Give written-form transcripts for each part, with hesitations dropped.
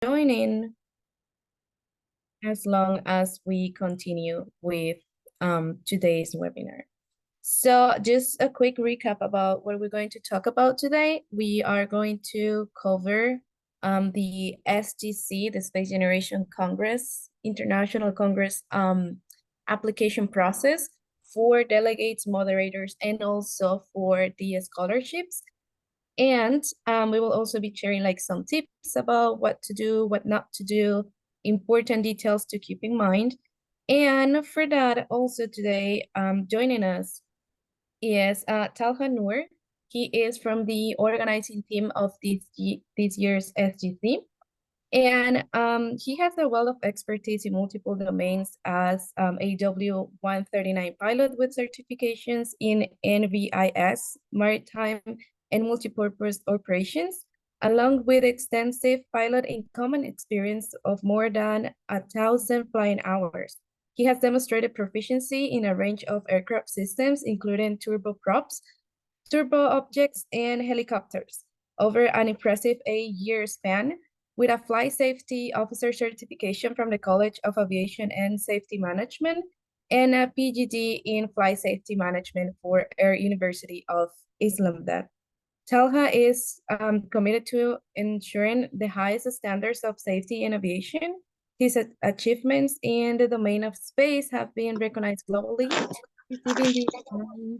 joining as long as we continue with today's webinar. So just a quick recap about what we're going to talk about today. We are going to cover the SGC, the Space Generation Congress, International Congress application process for delegates, moderators, and also for the scholarships. And we will also be sharing like some tips about what to do, what not to do, important details to keep in mind. And for that, also today, joining us is Talha Noor. He is from the organizing team of this year's SGC. And he has a wealth of expertise in multiple domains as a W139 pilot with certifications in NVIS, maritime and multipurpose operations, along with extensive pilot in common experience of more than 1,000 flying hours. He has demonstrated proficiency in a range of aircraft systems, including turboprops, turbo objects, and helicopters, over an impressive 8-year span, with a flight safety officer certification from the College of Aviation and Safety Management, and a PGD in flight safety management for Air University of Islamabad. Talha is committed to ensuring the highest standards of safety in aviation. His achievements in the domain of space have been recognized globally, receiving the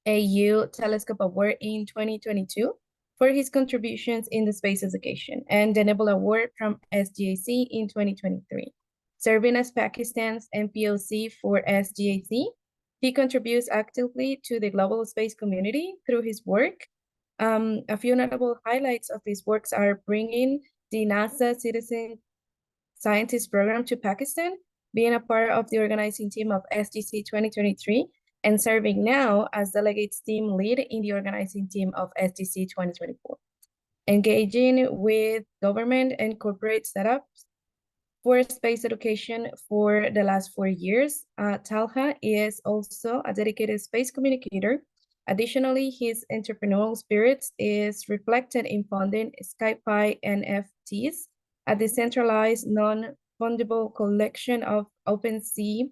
AU Telescope Award in 2022 for his contributions in the space education, and the Nebula Award from SGAC in 2023. Serving as Pakistan's MPOC for SGAC, he contributes actively to the global space community through his work. A few notable highlights of his works are bringing the NASA Citizen Scientist Program to Pakistan, being a part of the organizing team of SGC 2023, and serving now as delegates team lead in the organizing team of SGC 2024. Engaging with government and corporate setups for space education for the last 4 years, Talha is also a dedicated space communicator. Additionally, his entrepreneurial spirit is reflected in funding SkyPi NFTs, a decentralized, non-fungible collection of OpenSea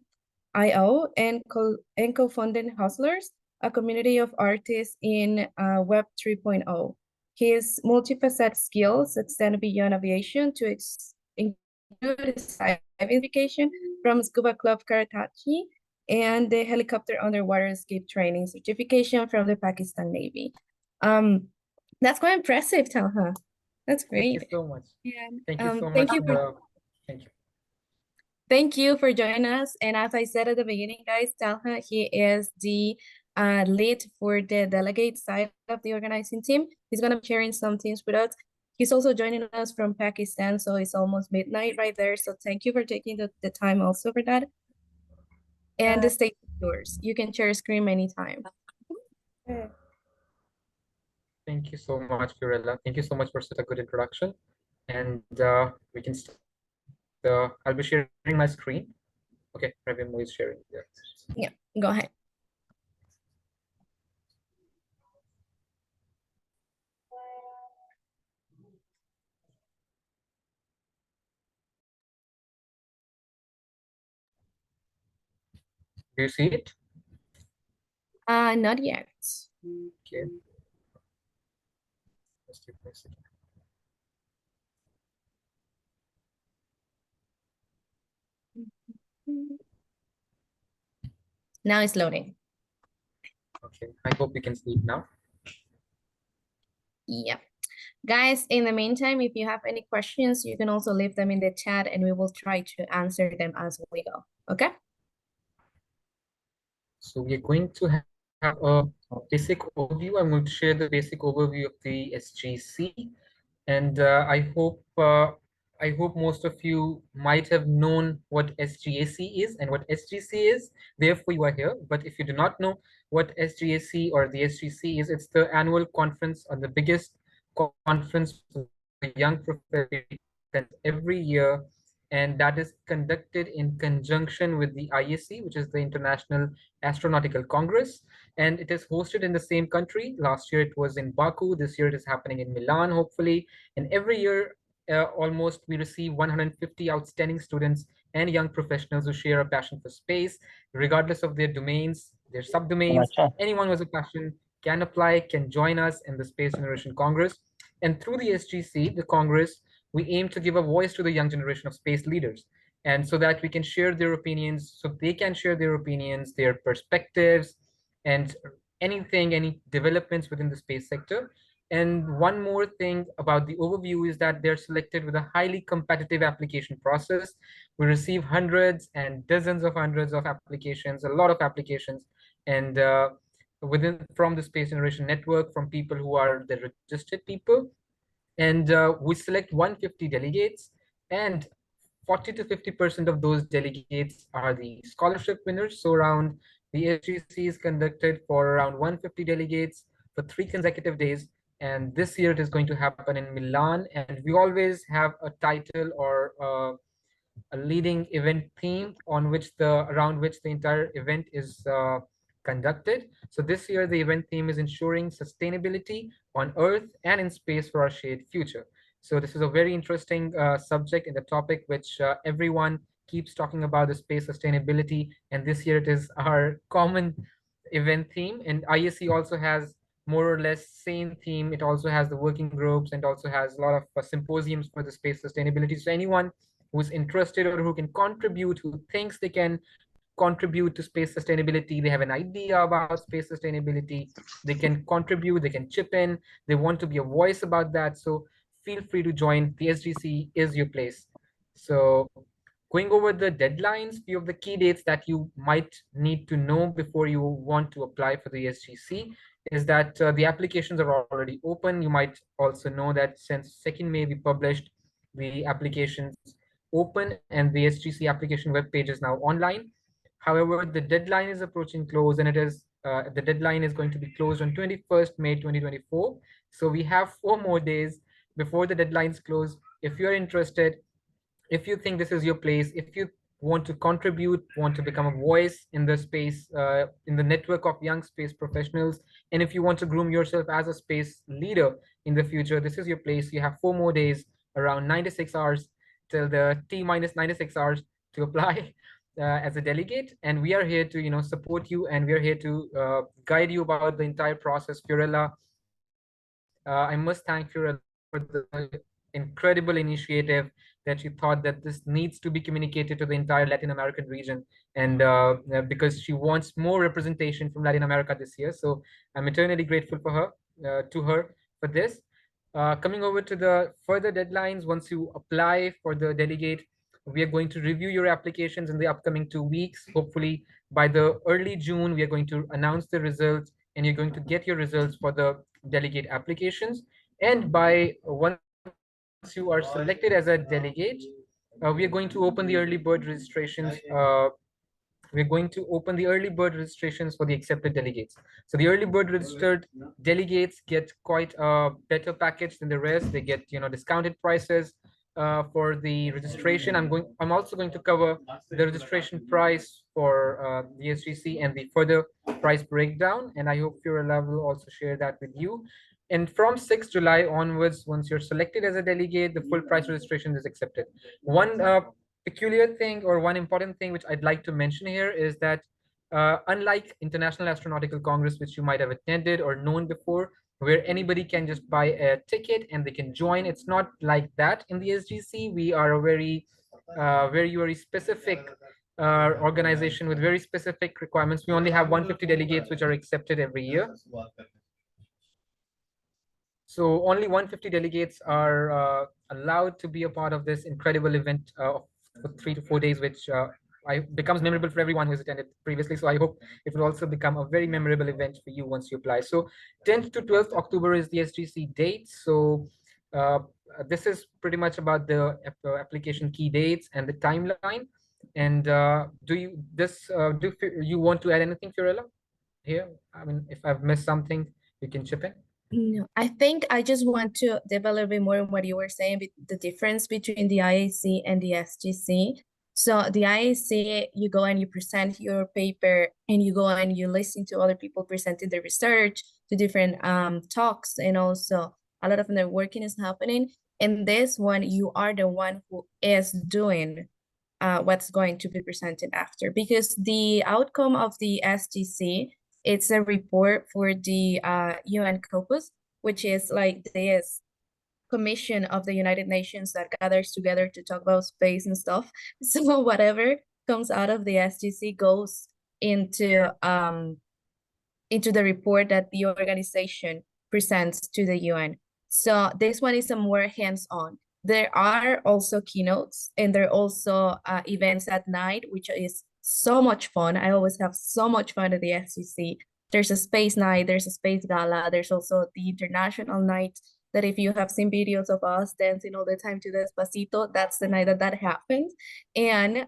IO, and co-funding Hustlers, a community of artists in Web 3.0. His multifaceted skills extend beyond aviation to include certification from Scuba Club Karachi and the helicopter underwater escape training certification from the Pakistan Navy. That's quite impressive, Talha. That's great. Thank you so much. Yeah. Thank you so Thank much. you. Thank you. Thank you for joining us. And as I said at the beginning, guys, Talha, he is the lead for the delegate side of the organizing team. He's going to be sharing some things with us. He's also joining us from Pakistan, so it's almost midnight right there. So thank you for taking the time also for that. And the stage is yours. You can share a screen anytime. Thank you so much, Fiorella. Thank you so much for such a good introduction. And we can start. I'll be sharing my screen. Okay, Ravimo is sharing. Yeah, go ahead. Do you see it? Not yet. Okay. Just give me a second. Now it's loading. Okay, I hope you can see it now. Yeah. Guys, in the meantime, if you have any questions, you can also leave them in the chat and we will try to answer them as we go. Okay? So we're going to have a basic overview. I'm going to share the basic overview of the SGC. And I hope most of you might have known what SGAC is and what SGC is. Therefore, you are here. But if you do not know what SGAC or the SGC is, it's the annual conference or the biggest conference for young professionals every year. And that is conducted in conjunction with the IAC, which is the International Astronautical Congress. And it is hosted in the same country. Last year it was in Baku. This year it is happening in Milan, hopefully. And every year almost we receive 150 outstanding students and young professionals who share a passion for space, regardless of their domains, their subdomains. अच्छा Anyone who has a passion can apply, can join us in the Space Generation Congress. And through the SGC, the Congress, we aim to give a voice to the young generation of space leaders. And so that we can share their opinions, so they can share their opinions, their perspectives, and anything, any developments within the space sector. And one more thing about the overview is that they're selected with a highly competitive application process. We receive hundreds of applications, a lot of applications, and within from the Space Generation Network, from people who are the registered people. And we select 150 delegates, and 40 to 50% of those delegates are the scholarship winners. So around the SGC is conducted for around 150 delegates for 3 consecutive days. And this year it is going to happen in Milan. And we always have a title or a leading event theme on which around which the entire event is conducted. So this year the event theme is ensuring sustainability on Earth and in space for our shared future. So this is a very interesting subject in the topic which everyone keeps talking about, the space sustainability. And this year it is our common event theme. And ISC also has more or less same theme. It also has the working groups and also has a lot of symposiums for the space sustainability. So anyone who's interested or who can contribute, who thinks they can contribute to space sustainability, they have an idea about space sustainability, they can contribute, they can chip in, they want to be a voice about that. So feel free to join. The SGC is your place. So going over the deadlines, few of the key dates that you might need to know before you want to apply for the SGC is that the applications are already open. You might also know that since 2nd May we published the applications open, and the SGC application webpage is now online. However, the deadline is approaching close, and the deadline is going to be closed on 21st May 2024. So we have 4 more days before the deadlines close. If you're interested, if you think this is your place, if you want to contribute, want to become a voice in the space, in the network of young space professionals, and if you want to groom yourself as a space leader in the future, this is your place. You have 4 more days, around 96 hours till the T minus 96 hours to apply as a delegate. And we are here to, support you, and we are here to guide you about the entire process. Fiorella, I must thank Fiorella for the incredible initiative that she thought that this needs to be communicated to the entire Latin American region, and because she wants more representation from Latin America this year. So I'm eternally grateful for her, to her for this. Coming over to the further deadlines, once you apply for the delegate, we are going to review your applications in the upcoming 2 weeks. Hopefully by the early June, we are going to announce the results, and you're going to get your results for the delegate applications. And once you are selected as a delegate, we are going to open the early bird registrations. We're going to open the early bird registrations for the accepted delegates. So the early bird registered delegates get quite a better package than the rest. They get, discounted prices for the registration. I'm also going to cover the registration price for the SGC and the further price breakdown. And I hope Fiorella will also share that with you. And from 6th July onwards, once you're selected as a delegate, the full price registration is accepted. One peculiar thing, or one important thing which I'd like to mention here, is that unlike International Astronautical Congress, which you might have attended or known before, where anybody can just buy a ticket and they can join, it's not like that in the SGC. We are a very specific organization with very specific requirements. We only have 150 delegates which are accepted every year. So only 150 delegates are allowed to be a part of this incredible event for 3 to 4 days, which becomes memorable for everyone who has attended previously. So I hope it will also become a very memorable event for you once you apply. So 10th to 12th October is the SGC date. So this is pretty much about the application key dates and the timeline. And do you want to add anything, Fiorella, here? I mean, if I've missed something, you can chip in. No, I think I just want to develop a bit more on what you were saying, the difference between the IAC and the SGC. So the IAC, you go and you present your paper, and you go and you listen to other people presenting their research, to different talks, and also a lot of networking is happening. In this one, you are the one who is doing what's going to be presented after, because the outcome of the SGC, it's a report for the UN Corpus, which is like this commission of the United Nations that gathers together to talk about space and stuff. So whatever comes out of the SGC goes into the report that the organization presents to the UN. So this one is a more hands-on. There are also keynotes, and there are also events at night, which is so much fun. I always have so much fun at the SCC. There's a space night, there's a space gala, there's also the international night that if you have seen videos of us dancing all the time to Despacito, that's the night that that happened. And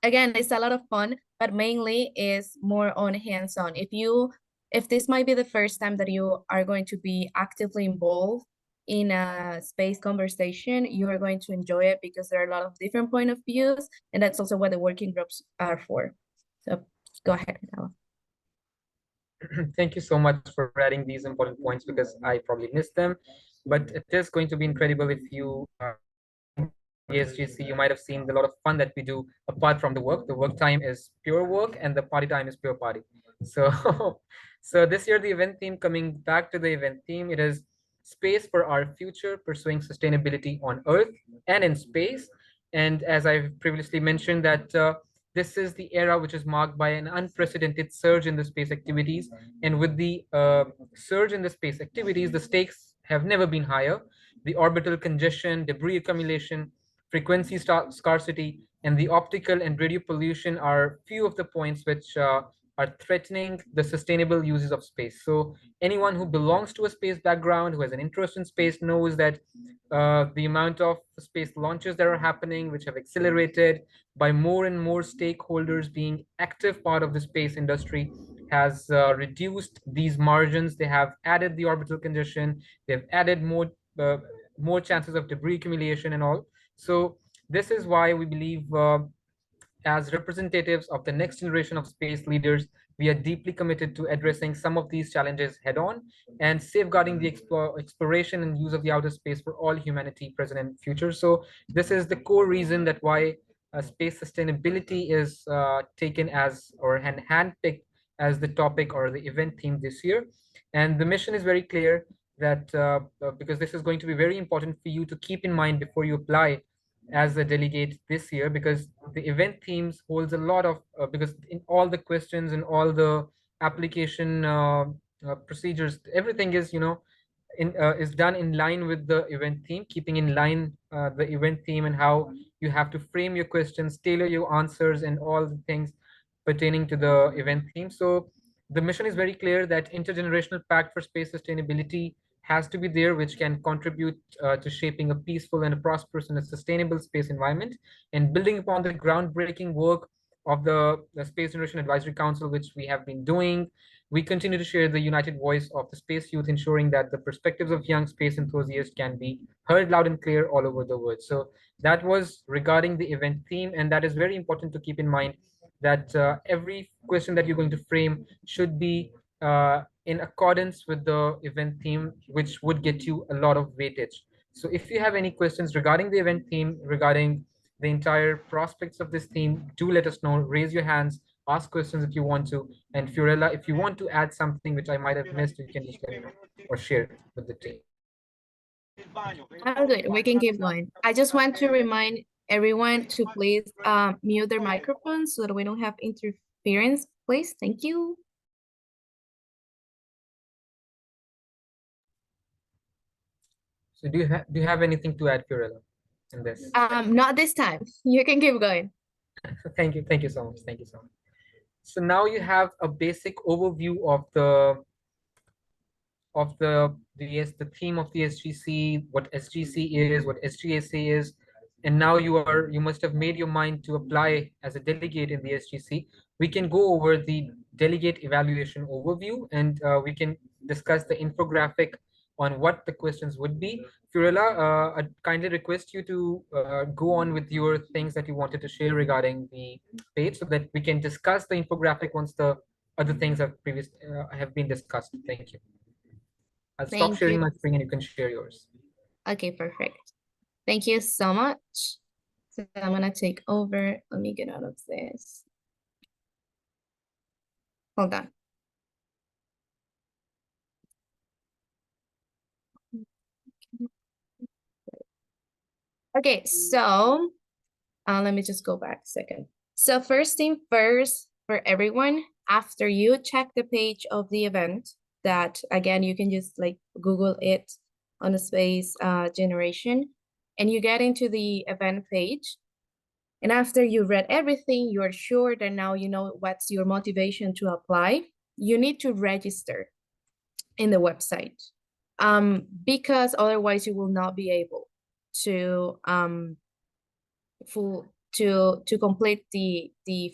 again, it's a lot of fun, but mainly is more on hands-on. If this might be the first time that you are going to be actively involved in a space conversation, you are going to enjoy it because there are a lot of different point of views, and that's also what the working groups are for. So go ahead, Nala. Thank you so much for adding these important points because I probably missed them. But it is going to be incredible if you the SGC, you might have seen the lot of fun that we do apart from the work. The work time is pure work and the party time is pure party. So, so this year, the event theme, coming back to the event theme, it is Space for Our Future, Pursuing Sustainability on Earth and in Space. And as I've previously mentioned that this is the era which is marked by an unprecedented surge in the space activities. And with the surge in the space activities, the stakes have never been higher. The orbital congestion, debris accumulation, frequency scarcity, and the optical and radio pollution are few of the points which are threatening the sustainable uses of space. So anyone who belongs to a space background, who has an interest in space, knows that the amount of space launches that are happening, which have accelerated by more and more stakeholders being active part of the space industry, has reduced these margins. They have added the orbital congestion. They've added more chances of debris accumulation and all. So this is why we believe as representatives of the next generation of space leaders, we are deeply committed to addressing some of these challenges head on and safeguarding the exploration and use of the outer space for all humanity, present and future. So this is the core reason that why space sustainability is taken as or handpicked as the topic or the event theme this year. And the mission is very clear that because this is going to be very important for you to keep in mind before you apply as a delegate this year, because the event themes holds a lot of because in all the questions and all the application procedures, everything is is done in line with the event theme, keeping in line the event theme and how you have to frame your questions, tailor your answers, and all the things pertaining to the event theme. So the mission is very clear that intergenerational pact for space sustainability has to be there, which can contribute to shaping a peaceful and a prosperous and a sustainable space environment, and building upon the groundbreaking work of the Space Generation Advisory Council, which we have been doing. We continue to share the united voice of the space youth, ensuring that the perspectives of young space enthusiasts can be heard loud and clear all over the world. So that was regarding the event theme, and that is very important to keep in mind that every question that you're going to frame should be in accordance with the event theme, which would get you a lot of weightage. So if you have any questions regarding the event theme, regarding the entire prospects of this theme, do let us know, raise your hands, ask questions if you want to. And Fiorella, if you want to add something which I might have missed, you can just let me know or share with the team. I'm good. We can keep going. I just want to remind everyone to please mute their microphones so that we don't have interference, please. Thank you. So do you have anything to add, Fiorella, in this? Not this time. You can keep going. Thank you so much. Thank you so much. So now you have a basic overview of the theme of the SGC, what SGC is, what SGAC is, and now you must have made your mind to apply as a delegate in the SGC. We can go over the delegate evaluation overview, and we can discuss the infographic on what the questions would be. Fiorella, I kindly request you to go on with your things that you wanted to share regarding the page so that we can discuss the infographic once the other things have been discussed. Thank you. I'll stop Thank you. sharing my screen and you can share yours. Okay, perfect. Thank you so much. So I'm gonna take over. Let me get out of this. Hold on. Okay, so let me just go back a second. So first thing first for everyone, after you check the page of the event, that again, you can just like Google it on the space generation, and you get into the event page. And after you read everything, you're sure that now you know what's your motivation to apply. You need to register in the website, because otherwise you will not be able to to complete the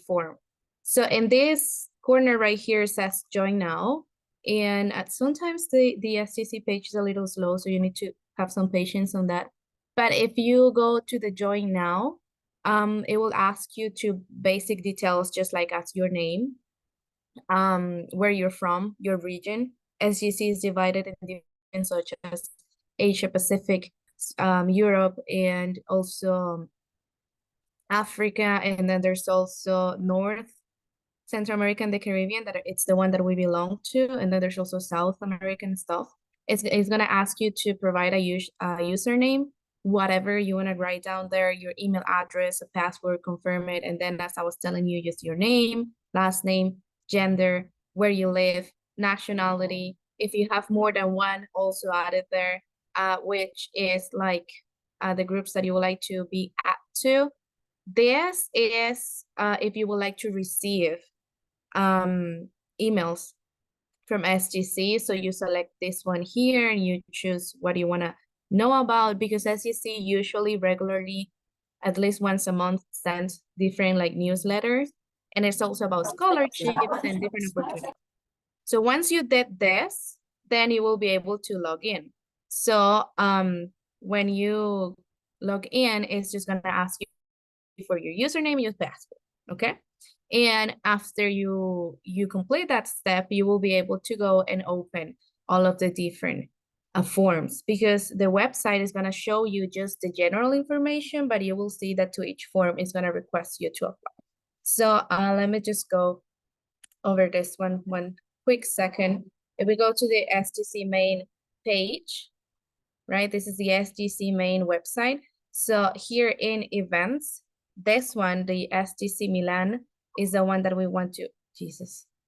form. So in this corner right here says join now, and at sometimes the SGC page is a little slow, so you need to have some patience on that. But if you go to the join now, it will ask you to basic details, just like as your name, where you're from, your region. SGC is divided in regions such as Asia Pacific, Europe, and also Africa, and then there's also North Central America and the Caribbean, that it's the one that we belong to, and then there's also South American stuff. It's gonna ask you to provide a username, whatever you wanna write down there, your email address, a password, confirm it, and then as I was telling you, just your name, last name, gender, where you live, nationality. If you have more than one, also add it there, which is like the groups that you would like to be added to. This is if you would like to receive emails from SGC. So you select this one here and you choose what you want to know about, because SGC usually regularly, at least once a month, sends different like newsletters. And it's also about scholarships and different opportunities. So once you did this, then you will be able to log in. So when you log in, it's just going to ask you for your username and your password, okay? And after you complete that step, you will be able to go and open all of the different forms, because the website is going to show you just the general information, but you will see that to each form is going to request you to apply. So let me just go over this one quick second. If we go to the SGC main page, right? This is the SGC main website. So here in events, this one, the SGC Milan, is the one that we want to,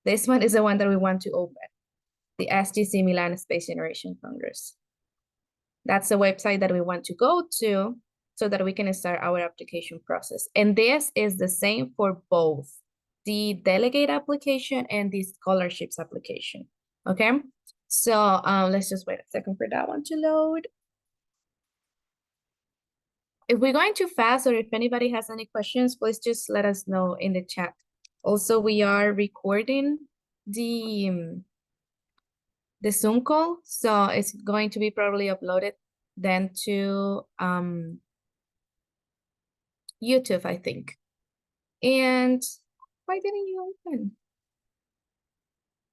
this one is the one that we want to open, the SGC Milan Space Generation Congress. That's the website that we want to go to so that we can start our application process. And this is the same for both the delegate application and the scholarships application, okay? So let's just wait a second for that one to load. If we're going too fast or if anybody has any questions, please just let us know in the chat. Also, we are recording the Zoom call, so it's going to be probably uploaded then to YouTube, I think. And why didn't you open?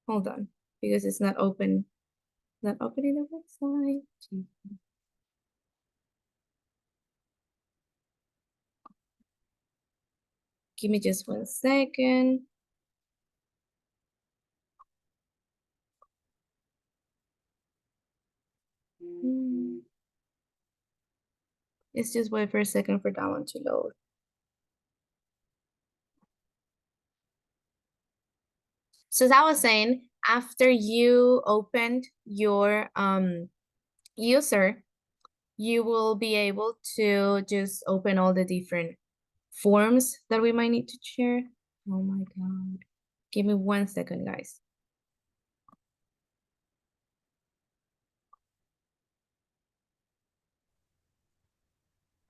Hold on, because it's not open, not opening the website. Give me just 1 second. Let's just wait for a second for that one to load. So as I was saying, after you opened your user, you will be able to just open all the different forms that we might need to share. Oh my God. Give me 1 second, guys.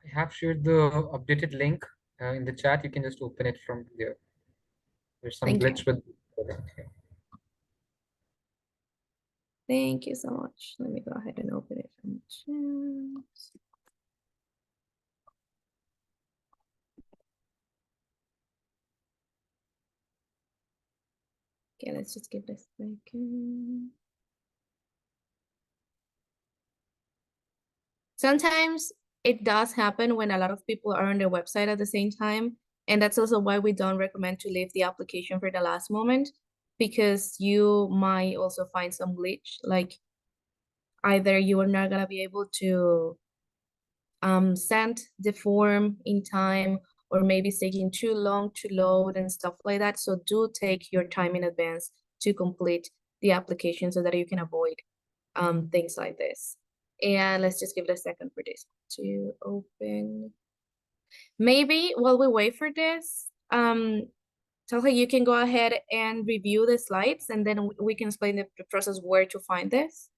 I have shared the updated link in the chat. You can just open it from there. There's some Thank you. glitch with the link here. Thank you so much. Let me go ahead and open it from the chat. Okay, let's just give this a second. Sometimes it does happen when a lot of people are on their website at the same time. And that's also why we don't recommend to leave the application for the last moment, because you might also find some glitch, like either you are not gonna be able to send the form in time, or maybe it's taking too long to load and stuff like that. So do take your time in advance to complete the application so that you can avoid things like this. And let's just give it a second for this to open. Maybe while we wait for this, Talha, you can go ahead and review the slides, and then we can explain the process where to find this.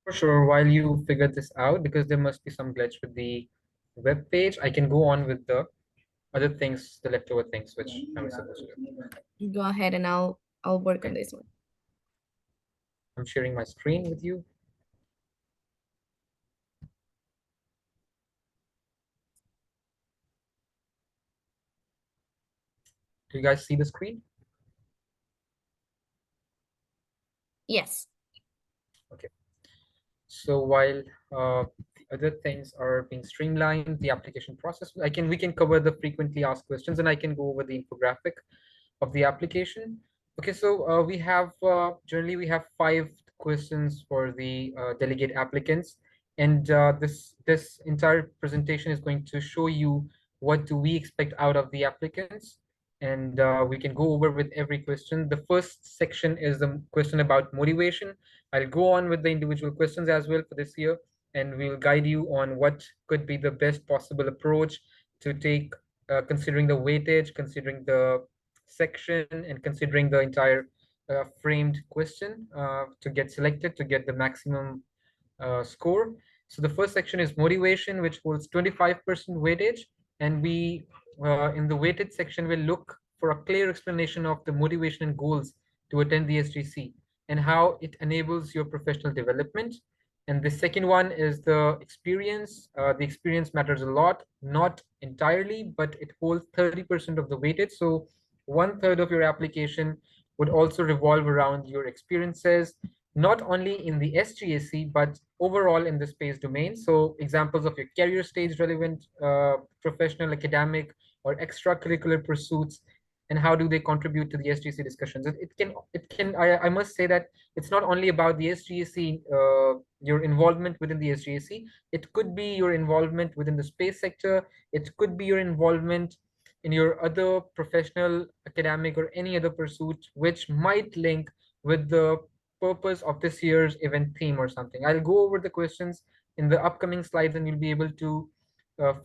For sure, while you figure this out, because there must be some glitch with the web page, I can go on with the other things, the leftover things which I was supposed to do. Go ahead and I'll work on Okay. this one. I'm sharing my screen with you. Do you guys see the screen? Yes. Okay. So while the other things are being streamlined, the application process, we can cover the frequently asked questions, and I can go over the infographic of the application. Okay, so we have generally we have 5 questions for the delegate applicants, and this entire presentation is going to show you what do we expect out of the applicants, and we can go over with every question. The first section is the question about motivation. I'll go on with the individual questions as well for this year, and we'll guide you on what could be the best possible approach to take, considering the weightage, considering the section, and considering the entire framed question to get selected to get the maximum score. So the first section is motivation, which holds 25% weightage. And we, in the weighted section, will look for a clear explanation of the motivation and goals to attend the SGC and how it enables your professional development. And the second one is the experience. The experience matters a lot, not entirely, but it holds 30% of the weightage. So 1/3 of your application would also revolve around your experiences, not only in the SGAC, but overall in the space domain. So examples of your career stage relevant professional, academic, or extracurricular pursuits, and how do they contribute to the SGC discussions. I must say that it's not only about the SGAC, your involvement within the SGAC, it could be your involvement within the space sector, it could be your involvement in your other professional, academic, or any other pursuit which might link with the purpose of this year's event theme or something. I'll go over the questions in the upcoming slides, and you'll be able to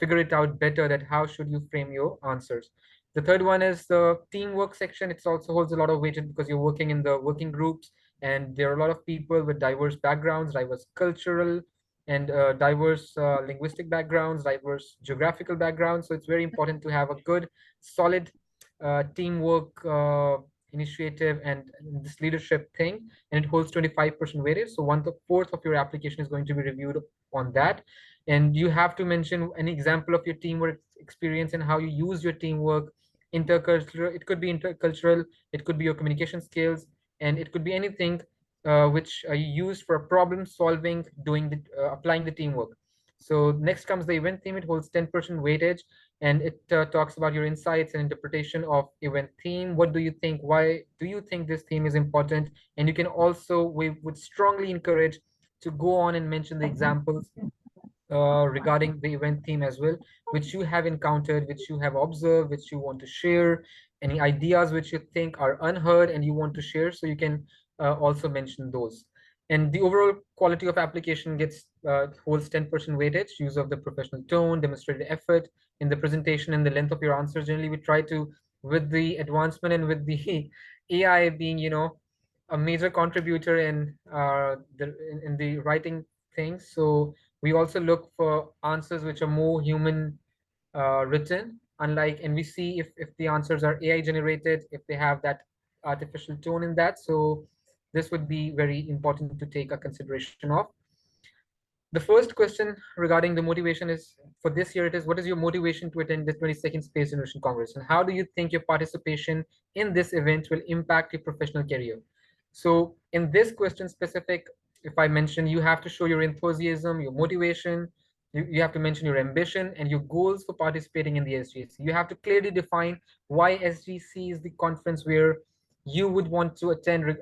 figure it out better that how should you frame your answers. The third one is the teamwork section. It also holds a lot of weight because you're working in the working groups, and there are a lot of people with diverse backgrounds, diverse cultural and diverse linguistic backgrounds, diverse geographical backgrounds. So it's very important to have a good, solid teamwork initiative and this leadership thing, and it holds 25% weightage. So 1/4 of your application is going to be reviewed on that, and you have to mention an example of your teamwork experience and how you use your teamwork. Intercultural, it could be intercultural, it could be your communication skills, and it could be anything which you use for problem solving, doing the applying the teamwork. So next comes the event theme. It holds 10% weightage, and it talks about your insights and interpretation of event theme. What do you think? Why do you think this theme is important? And you can also, we would strongly encourage to go on and mention the examples regarding the event theme as well, which you have encountered, which you have observed, which you want to share, any ideas which you think are unheard and you want to share. So you can also mention those. And the overall quality of application gets holds 10% weightage. Use of the professional tone, demonstrated effort in the presentation, and the length of your answers. Generally, we try to, with the advancement and with the AI being, a major contributor in in the writing things. So we also look for answers which are more human written, unlike, and we see if the answers are AI generated, if they have that artificial tone in that. So this would be very important to take a consideration of. The first question regarding the motivation is, for this year, it is, what is your motivation to attend the 22nd Space Innovation Congress? And how do you think your participation in this event will impact your professional career? So in this question specific, if I mention, you have to show your enthusiasm, your motivation, you have to mention your ambition and your goals for participating in the SGC. You have to clearly define why SGC is the conference where you would want to attend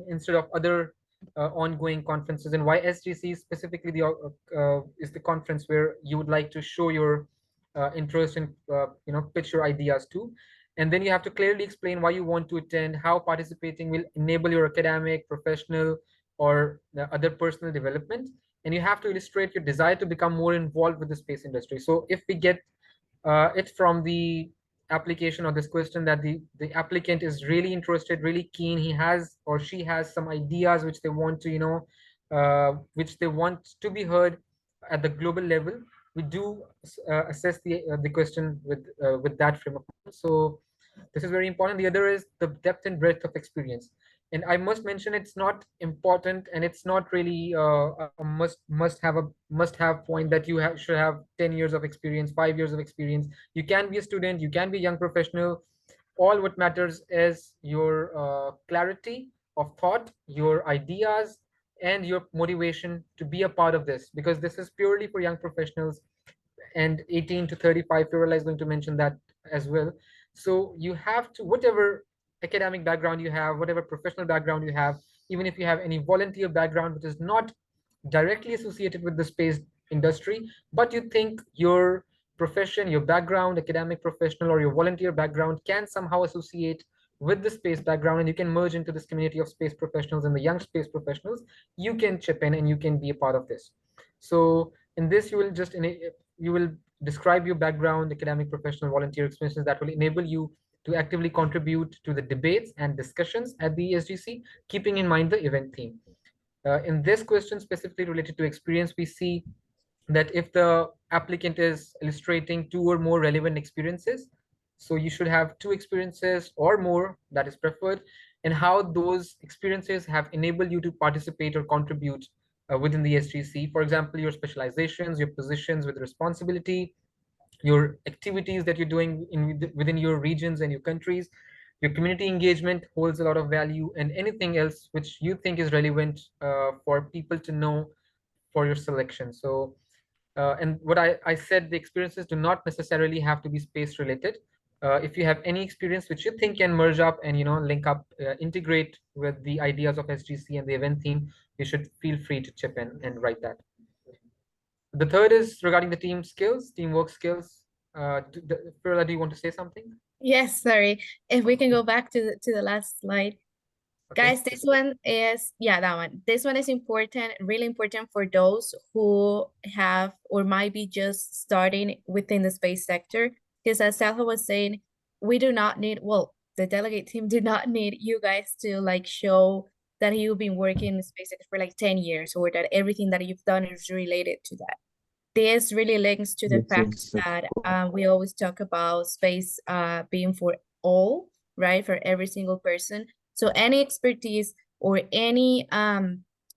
instead of other ongoing conferences, and why SGC specifically is the conference where you would like to show your interest and pitch your ideas to. And then you have to clearly explain why you want to attend, how participating will enable your academic, professional, or other personal development. And you have to illustrate your desire to become more involved with the space industry. So if we get it from the application or this question that the applicant is really interested, really keen, he has or she has some ideas which they want to, which they want to be heard at the global level, we do assess the question with that frame of mind. So this is very important. The other is the depth and breadth of experience. And I must mention, it's not important and it's not really a must have point that should have 10 years of experience, 5 years of experience. You can be a student, you can be a young professional. All what matters is your clarity of thought, your ideas, and your motivation to be a part of this, because this is purely for young professionals. And 18 to 35, Fiorella is going to mention that as well. So you have to, whatever academic background you have, whatever professional background you have, even if you have any volunteer background which is not directly associated with the space industry, but you think your profession, your background, academic, professional, or your volunteer background can somehow associate with the space background, and you can merge into this community of space professionals and the young space professionals, you can chip in and you can be a part of this. So in this, you will describe your background, academic, professional, volunteer experiences that will enable you to actively contribute to the debates and discussions at the SGC, keeping in mind the event theme. In this question specifically related to experience, we see that if the applicant is illustrating 2 or more relevant experiences, so you should have 2 experiences or more, that is preferred, and how those experiences have enabled you to participate or contribute within the SGC. For example, your specializations, your positions with responsibility, your activities that you're doing within your regions and your countries, your community engagement holds a lot of value, and anything else which you think is relevant for people to know for your selection. So and what I said, the experiences do not necessarily have to be space related. If you have any experience which you think can merge up and link up, integrate with the ideas of SGC and the event theme, you should feel free to chip in and write that. The third is regarding the team skills, teamwork skills. Perla, do you want to say something? Yes, sorry. If we can go back to the last slide. Okay. Guys, this one is, yeah, that one. This one is important, really important for those who have or might be just starting within the space sector. Because as Salha was saying, we do not need, well, the delegate team do not need you guys to like show that you've been working in the space sector for like 10 years or that everything that you've done is related to that. This really links to the fact that we always talk about space being for all, right? For every single person. So any expertise or any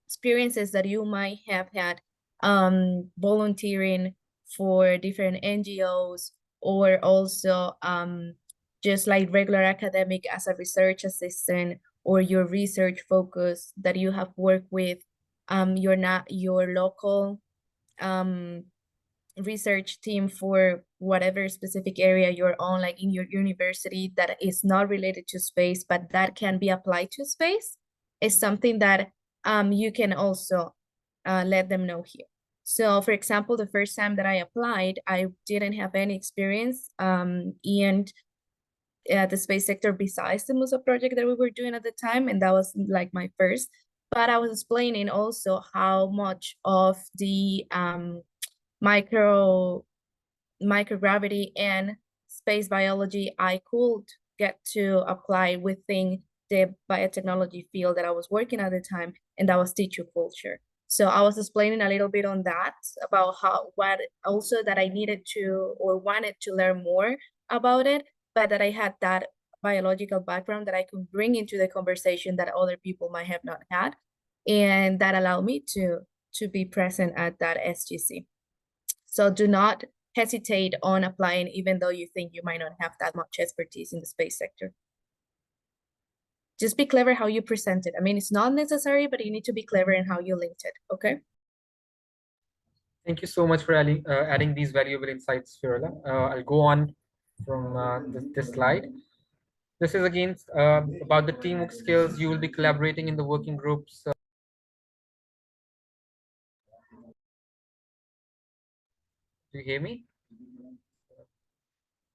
experiences that you might have had volunteering for different NGOs, or also just like regular academic as a research assistant, or your research focus that you have worked with your local research team for whatever specific area you're on, like in your university, that is not related to space, but that can be applied to space, is something that you can also let them know here. So for example, the first time that I applied, I didn't have any experience in the space sector besides the Musa project that we were doing at the time, and that was like my first. But I was explaining also how much of the microgravity and space biology I could get to apply within the biotechnology field that I was working at the time, and that was tissue culture. So I was explaining a little bit on that, about what also that I needed to or wanted to learn more about it, but that I had that biological background that I could bring into the conversation that other people might have not had, and that allowed me to be present at that SGC. So do not hesitate on applying, even though you think you might not have that much expertise in the space sector. just be clever how you present it. I mean, it's not necessary, but you need to be clever in how you linked it, okay? Thank you so much for adding these valuable insights, Firola. I'll go on from this slide. This is again about the teamwork skills. You will be collaborating in the working groups. Do you hear me?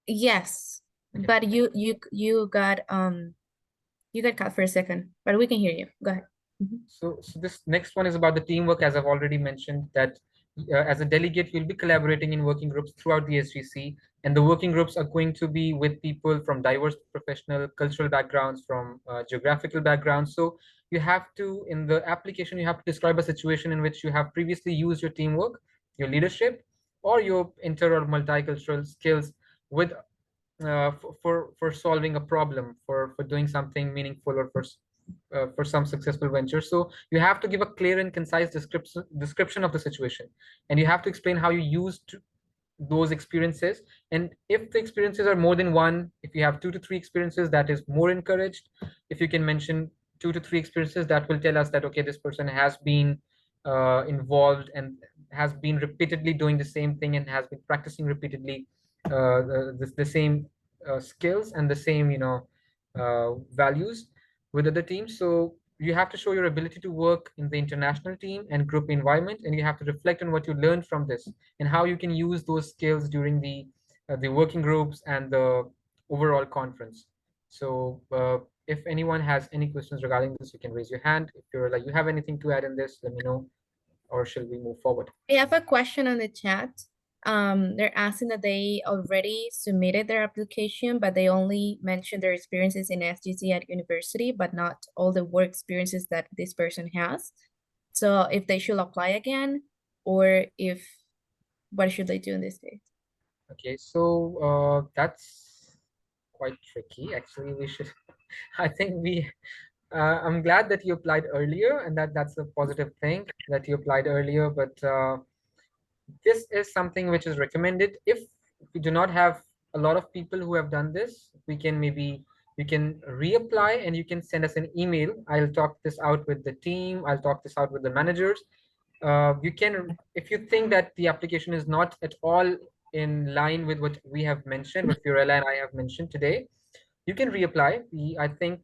Yes, Okay. but you got cut for a second, but we can hear you. Go ahead. So this next one is about the teamwork, as I've already mentioned, that as a delegate, you'll be collaborating in working groups throughout the SGC, and the working groups are going to be with people from diverse professional, cultural backgrounds, from geographical backgrounds. So you have to, in the application, you have to describe a situation in which you have previously used your teamwork, your leadership, or your inter or multicultural skills with for solving a problem, for doing something meaningful, or for some successful venture. So you have to give a clear and concise description of the situation, and you have to explain how you used those experiences. And if the experiences are more than one, if you have 2 to 3 experiences, that is more encouraged. If you can mention 2 to 3 experiences, that will tell us that okay, this person has been involved and has been repeatedly doing the same thing and has been practicing repeatedly the same skills and the same values with other teams. So you have to show your ability to work in the international team and group environment, and you have to reflect on what you learned from this and how you can use those skills during the working groups and the overall conference. So if anyone has any questions regarding this, you can raise your hand. If you're like you have anything to add in this, let me know, or shall we move forward? We have a question on the chat. They're asking that they already submitted their application, but they only mentioned their experiences in SGC at university, but not all the work experiences that this person has. So if they should apply again, or what should they do in this case? Okay, so that's quite tricky. Actually, we should. I think we. I'm glad that you applied earlier, and that's a positive thing that you applied earlier. But this is something which is recommended. If we do not have a lot of people who have done this, we can maybe you can reapply and you can send us an email. I'll talk this out with the team. I'll talk this out with the managers. You can, if you think that the application is not at all in line with what we have mentioned, what Fiorella and I have mentioned today, you can reapply. I think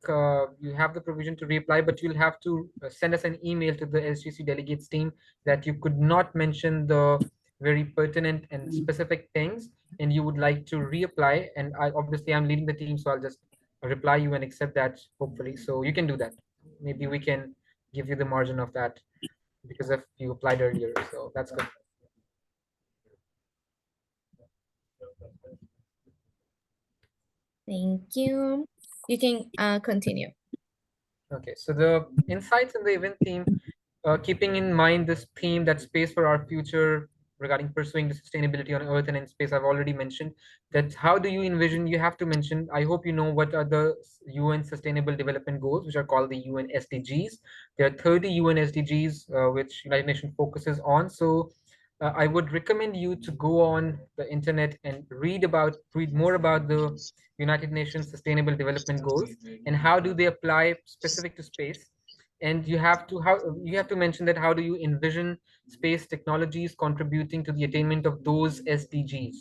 you have the provision to reapply, but you'll have to send us an email to the SGC delegates team that you could not mention the very pertinent and specific things, and you would like to reapply. And obviously I'm leading the team, so I'll just reply you and accept that, hopefully. So you can do that. Maybe we can give you the margin of that because if you applied earlier. So that's good. Thank you. You can continue. Okay, so the insights in the event theme, keeping in mind this theme, that space for our future regarding pursuing the sustainability on Earth and in space, I've already mentioned that. How do you envision? You have to mention. I hope you know what are the UN Sustainable Development Goals, which are called the UN SDGs. There are 30 UN SDGs, which United Nations focuses on. So I would recommend you to go on the internet and read more about the United Nations Sustainable Development Goals and how do they apply specific to space. And you have to mention that how do you envision space technologies contributing to the attainment of those SDGs.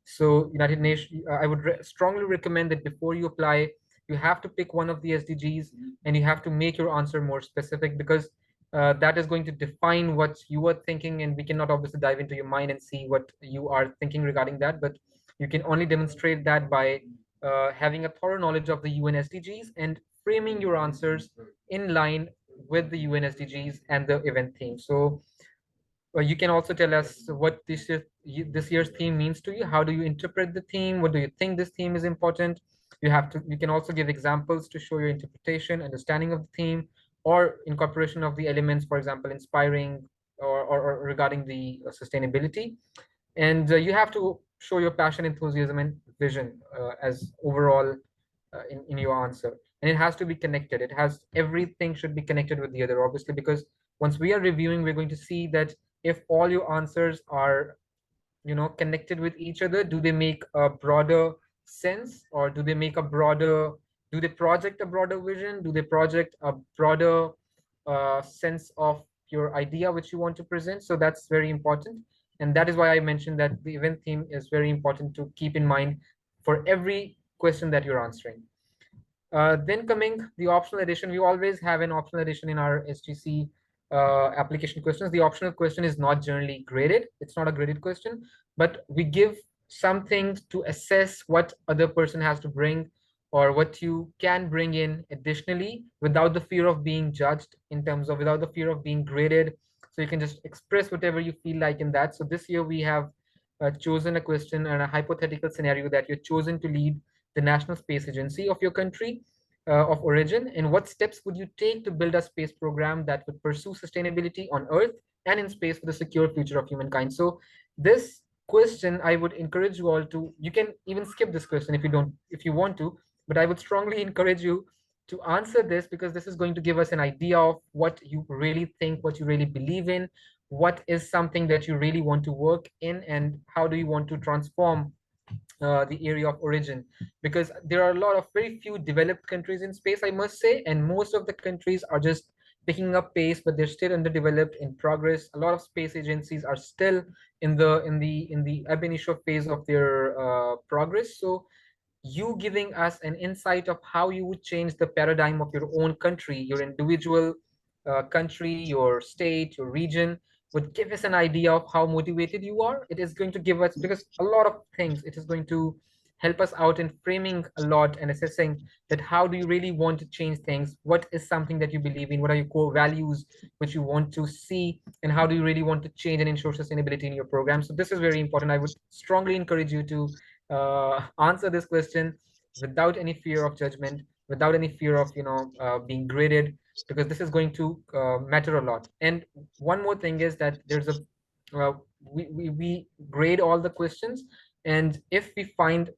So United Nations, I would strongly recommend that before you apply, you have to pick one of the SDGs and you have to make your answer more specific, because that is going to define what you are thinking, and we cannot obviously dive into your mind and see what you are thinking regarding that, but you can only demonstrate that by having a thorough knowledge of the UN SDGs and framing your answers in line with the UN SDGs and the event theme. So you can also tell us what this year's theme means to you. How do you interpret the theme? What do you think this theme is important? You can also give examples to show your interpretation, understanding of the theme, or incorporation of the elements, for example, inspiring or regarding the sustainability. And you have to show your passion, enthusiasm, and vision as overall in your answer. And it has to be connected. Everything should be connected with the other, obviously, because once we are reviewing, we're going to see that if all your answers are connected with each other, do they make a broader sense, or do they make a broader Do they project a broader vision? Do they project a broader sense of your idea which you want to present? So that's very important. And that is why I mentioned that the event theme is very important to keep in mind for every question that you're answering. Then coming the optional edition, we always have an optional edition in our SGC application questions. The optional question is not generally graded. It's not a graded question, but we give something to assess what other person has to bring or what you can bring in additionally without the fear of being judged in terms of without the fear of being graded. So you can just express whatever you feel like in that. So this year we have chosen a question and a hypothetical scenario that you're chosen to lead the National Space Agency of your country of origin, and what steps would you take to build a space program that would pursue sustainability on Earth and in space for the secure future of humankind? So this question, I would encourage you all to, you can even skip this question if you want to, but I would strongly encourage you to answer this because this is going to give us an idea of what you really think, what you really believe in, what is something that you really want to work in, and how do you want to transform the area of origin, because there are a lot of very few developed countries in space, I must say, and most of the countries are just picking up pace, but they're still underdeveloped, in progress. A lot of space agencies are still in the ab initio phase of their progress. So you giving us an insight of how you would change the paradigm of your own country, your individual country, your state, your region, would give us an idea of how motivated you are. It is going to give us, because a lot of things, it is going to help us out in framing a lot and assessing that how do you really want to change things, what is something that you believe in, what are your core values which you want to see, and how do you really want to change and ensure sustainability in your program. So this is very important. I would strongly encourage you to answer this question without any fear of judgment, without any fear of being graded, because this is going to matter a lot. And one more thing is that there's a we grade all the questions, and if we find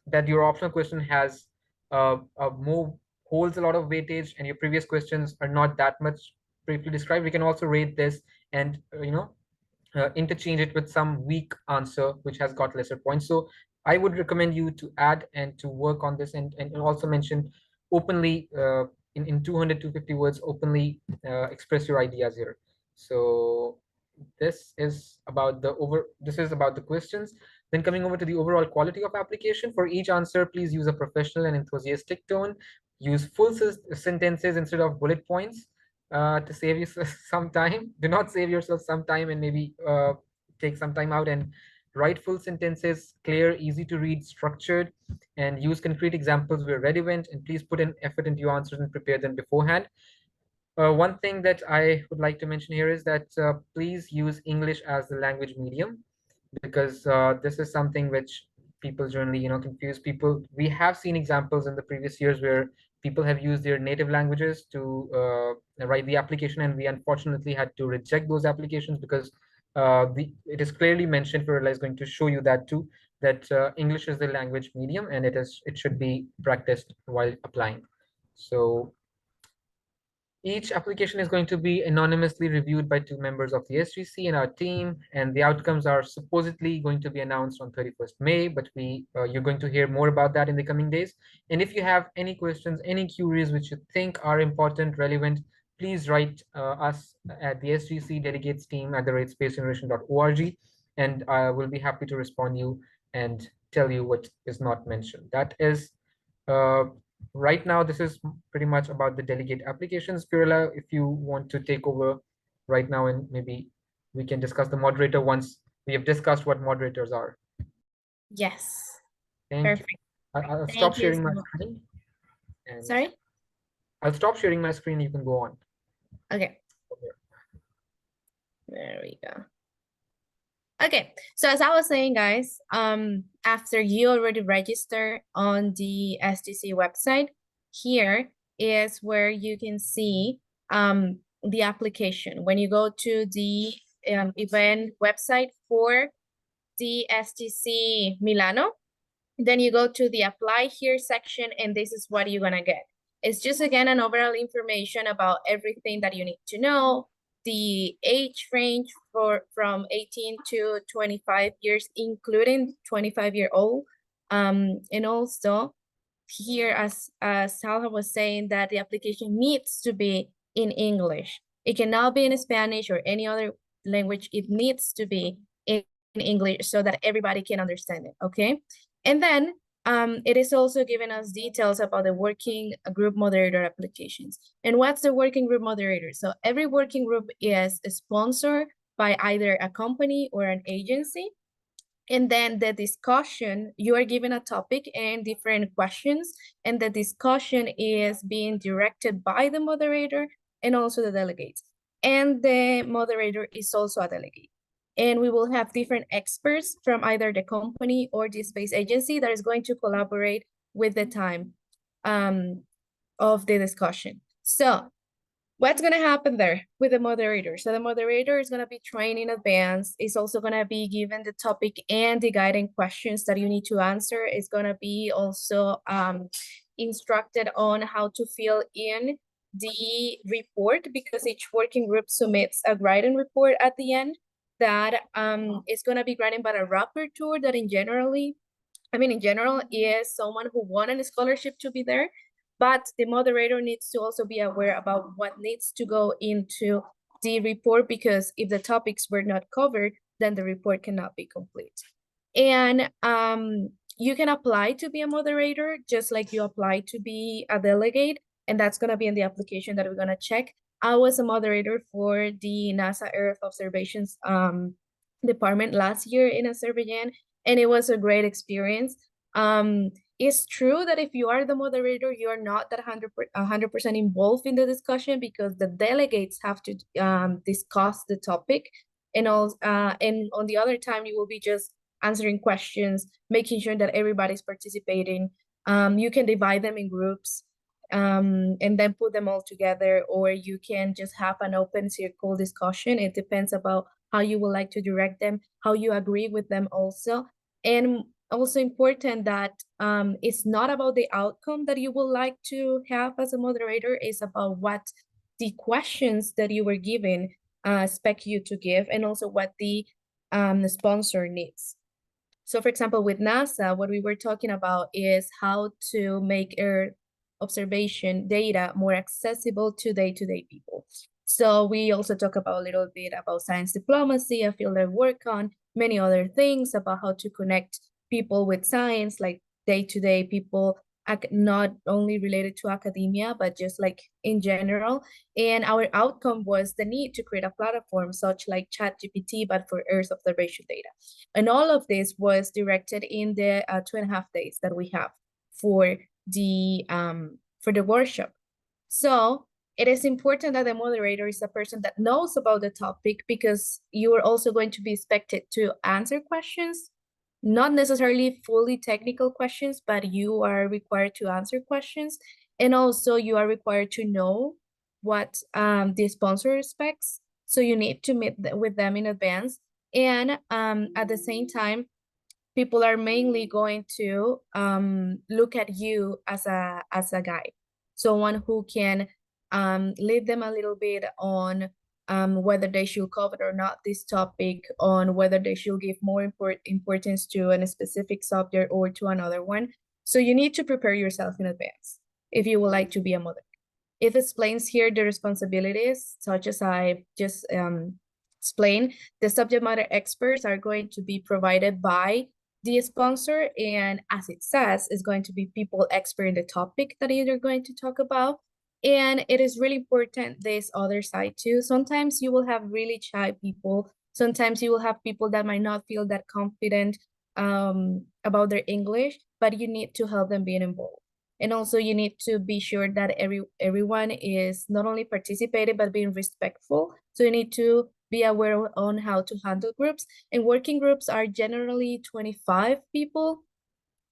that your optional question has a more holds a lot of weightage and your previous questions are not that much briefly described, we can also rate this and interchange it with some weak answer which has got lesser points. So I would recommend you to add and to work on this, and also mention openly in 200 250 words, openly express your ideas here. So this is about the questions. Then coming over to the overall quality of application, for each answer please use a professional and enthusiastic tone, use full sentences instead of bullet points to save you some time. Do not save yourself some time and maybe take some time out and write full sentences, clear, easy to read, structured, and use concrete examples where relevant. And please put in effort into your answers and prepare them beforehand. One thing that I would like to mention here is that please use English as the language medium, because this is something which people generally, confuse people. We have seen examples in the previous years where people have used their native languages to write the application, and we unfortunately had to reject those applications because it is clearly mentioned. Firla is going to show you that too, that English is the language medium and it should be practiced while applying. So each application is going to be anonymously reviewed by 2 members of the SGC and our team, and the outcomes are supposedly going to be announced on 31st May, but you're going to hear more about that in the coming days. And if you have any questions, any queries which you think are important, relevant, please write us at the SGC delegates team @spacegeneration.org, and I will be happy to respond you and tell you what is not mentioned. That is uh, right now, this is pretty much about the delegate applications. Pirilla, if you want to take over right now, and maybe we can discuss the moderator once we have discussed what moderators are. Yes. Thank Perfect. you. I'll stop Thank you sharing so my much. screen. And Sorry? I'll stop sharing my screen. You can go on. Okay. There we go. Okay, so as I was saying, guys, after you already register on the SGC website, here is where you can see the application. When you go to the event website for the SGC Milano, then you go to the apply here section, and this is what you're gonna get. It's just, again, an overall information about everything that you need to know, the age range from 18 to 25 years, including 25-year-old, and also here, as Salha was saying, that the application needs to be in English. It cannot be in Spanish or any other language. It needs to be in English so that everybody can understand it, okay? And then it is also giving us details about the working group moderator applications. And what's the working group moderator? So every working group is sponsored by either a company or an agency. And then the discussion, you are given a topic and different questions, and the discussion is being directed by the moderator and also the delegates. And the moderator is also a delegate. And we will have different experts from either the company or the space agency that is going to collaborate with the time of the discussion. So what's going to happen there with the moderator? So the moderator is going to be trained in advance. It's also going to be given the topic and the guiding questions that you need to answer. It's going to be also instructed on how to fill in the report, because each working group submits a written report at the end that is going to be granted by a rapporteur that in general is someone who won a scholarship to be there. But the moderator needs to also be aware about what needs to go into the report, because if the topics were not covered, then the report cannot be complete. And you can apply to be a moderator just like you apply to be a delegate, and that's going to be in the application that we're going to check. I was a moderator for the NASA Earth Observations department last year in Azerbaijan, and it was a great experience. It's true that if you are the moderator, you are not that 100% involved in the discussion, because the delegates have to discuss the topic, and on the other time you will be just answering questions, making sure that everybody's participating. You can divide them in groups and then put them all together, or you can just have an open circle discussion. It depends about how you would like to direct them, how you agree with them also. And also important that it's not about the outcome that you would like to have as a moderator. It's about what the questions that you were given expect you to give, and also what the sponsor needs. So for example, with NASA, what we were talking about is how to make Earth observation data more accessible to day-to-day people. So we also talk about a little bit about science diplomacy, a field I work on, many other things about how to connect people with science, like day-to-day people, not only related to academia, but just like in general. And our outcome was the need to create a platform such like ChatGPT, but for Earth observation data. And all of this was directed in the 2.5 days that we have for the workshop. So it is important that the moderator is a person that knows about the topic, because you are also going to be expected to answer questions, not necessarily fully technical questions, but you are required to answer questions. And also you are required to know what the sponsor expects. So you need to meet with them in advance. And at the same time, people are mainly going to look at you as a guide, someone who can lead them a little bit on whether they should cover or not this topic, on whether they should give more importance to a specific subject or to another one. So you need to prepare yourself in advance if you would like to be a moderator. It explains here the responsibilities, such as I just explained. The subject matter experts are going to be provided by the sponsor, and as it says, is going to be people expert in the topic that you're going to talk about. And it is really important, this other side too. Sometimes you will have really shy people. Sometimes you will have people that might not feel that confident about their English, but you need to help them being involved. And also you need to be sure that everyone is not only participating, but being respectful. So you need to be aware on how to handle groups. And working groups are generally 25 people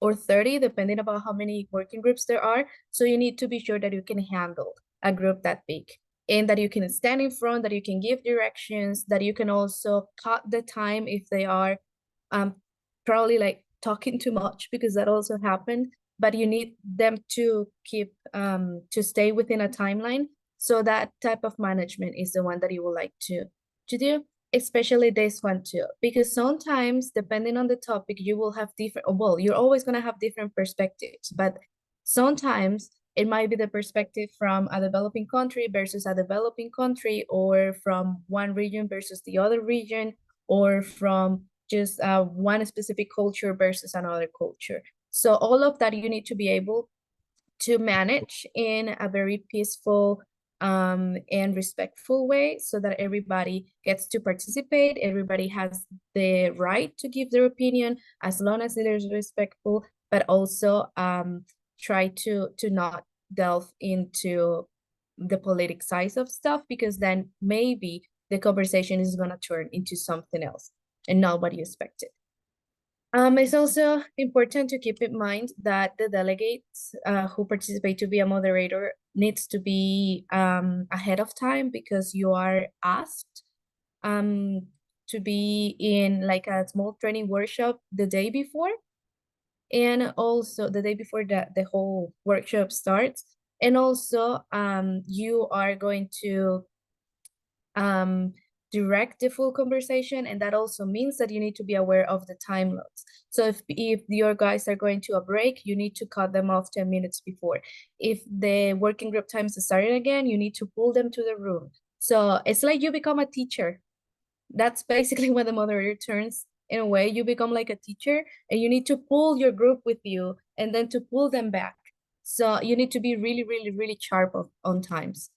or 30, depending about how many working groups there are. So you need to be sure that you can handle a group that big, and that you can stand in front, that you can give directions, that you can also cut the time if they are probably like talking too much, because that also happened. But you need them to keep to stay within a timeline. So that type of management is the one that you would like to do, especially this one too, because sometimes depending on the topic, you will have different, well, you're always going to have different perspectives, but Sometimes it might be the perspective from a developing country versus a developing country, or from one region versus the other region, or from just one specific culture versus another culture. So all of that you need to be able to manage in a very peaceful and respectful way, so that everybody gets to participate. Everybody has the right to give their opinion as long as it is respectful, but also try to not delve into the politic side of stuff, because then maybe the conversation is going to turn into something else and not what you expected. It's also important to keep in mind that the delegates who participate to be a moderator needs to be ahead of time, because you are asked to be in like a small training workshop the day before, and also the day before the whole workshop starts. And also you are going to direct the full conversation, and that also means that you need to be aware of the time logs. So if your guys are going to a break, you need to cut them off 10 minutes before. If the working group times started again, you need to pull them to the room. So it's like you become a teacher. That's basically when the moderator turns. In a way, you become like a teacher, and you need to pull your group with you and then to pull them back. So you need to be really, really, really sharp on times.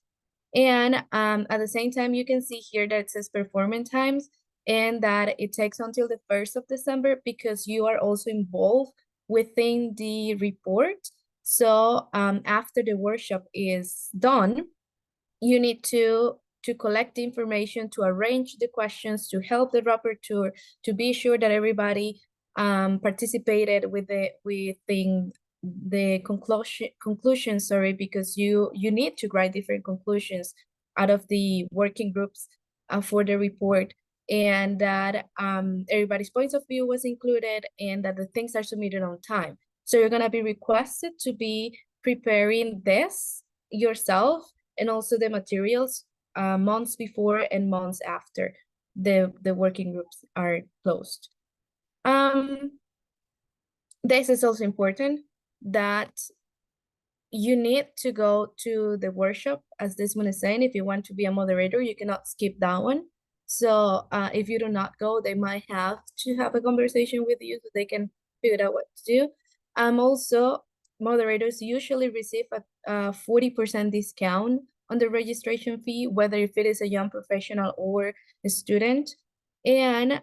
And at the same time, you can see here that it says performance times, and that it takes until the 1st of December, because you are also involved within the report. So after the workshop is done, you need to collect the information, to arrange the questions, to help the rapporteur, to be sure that everybody participated within the conclusion, sorry, because you need to write different conclusions out of the working groups for the report, and that everybody's points of view was included, and that the things are submitted on time. So you're gonna be requested to be preparing this yourself, and also the materials months before and months after the working groups are closed. This is also important, that you need to go to the workshop, as this one is saying. If you want to be a moderator, you cannot skip that one. So if you do not go, they might have to have a conversation with you so they can figure out what to do. Also, moderators usually receive a 40% discount on the registration fee, whether if it is a young professional or a student. And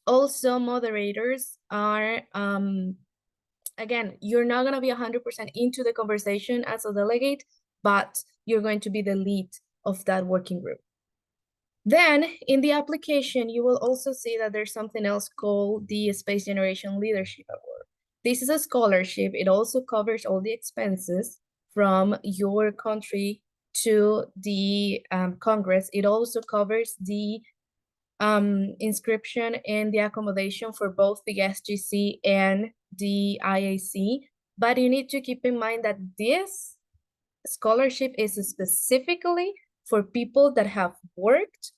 also moderators are again, you're not going to be 100% into the conversation as a delegate, but you're going to be the lead of that working group. Then in the application, you will also see that there's something else called the Space Generation Leadership Award. This is a scholarship. It also covers all the expenses from your country to the Congress. It also covers the inscription and the accommodation for both the SGC and the IAC. But you need to keep in mind that this scholarship is specifically for people that have worked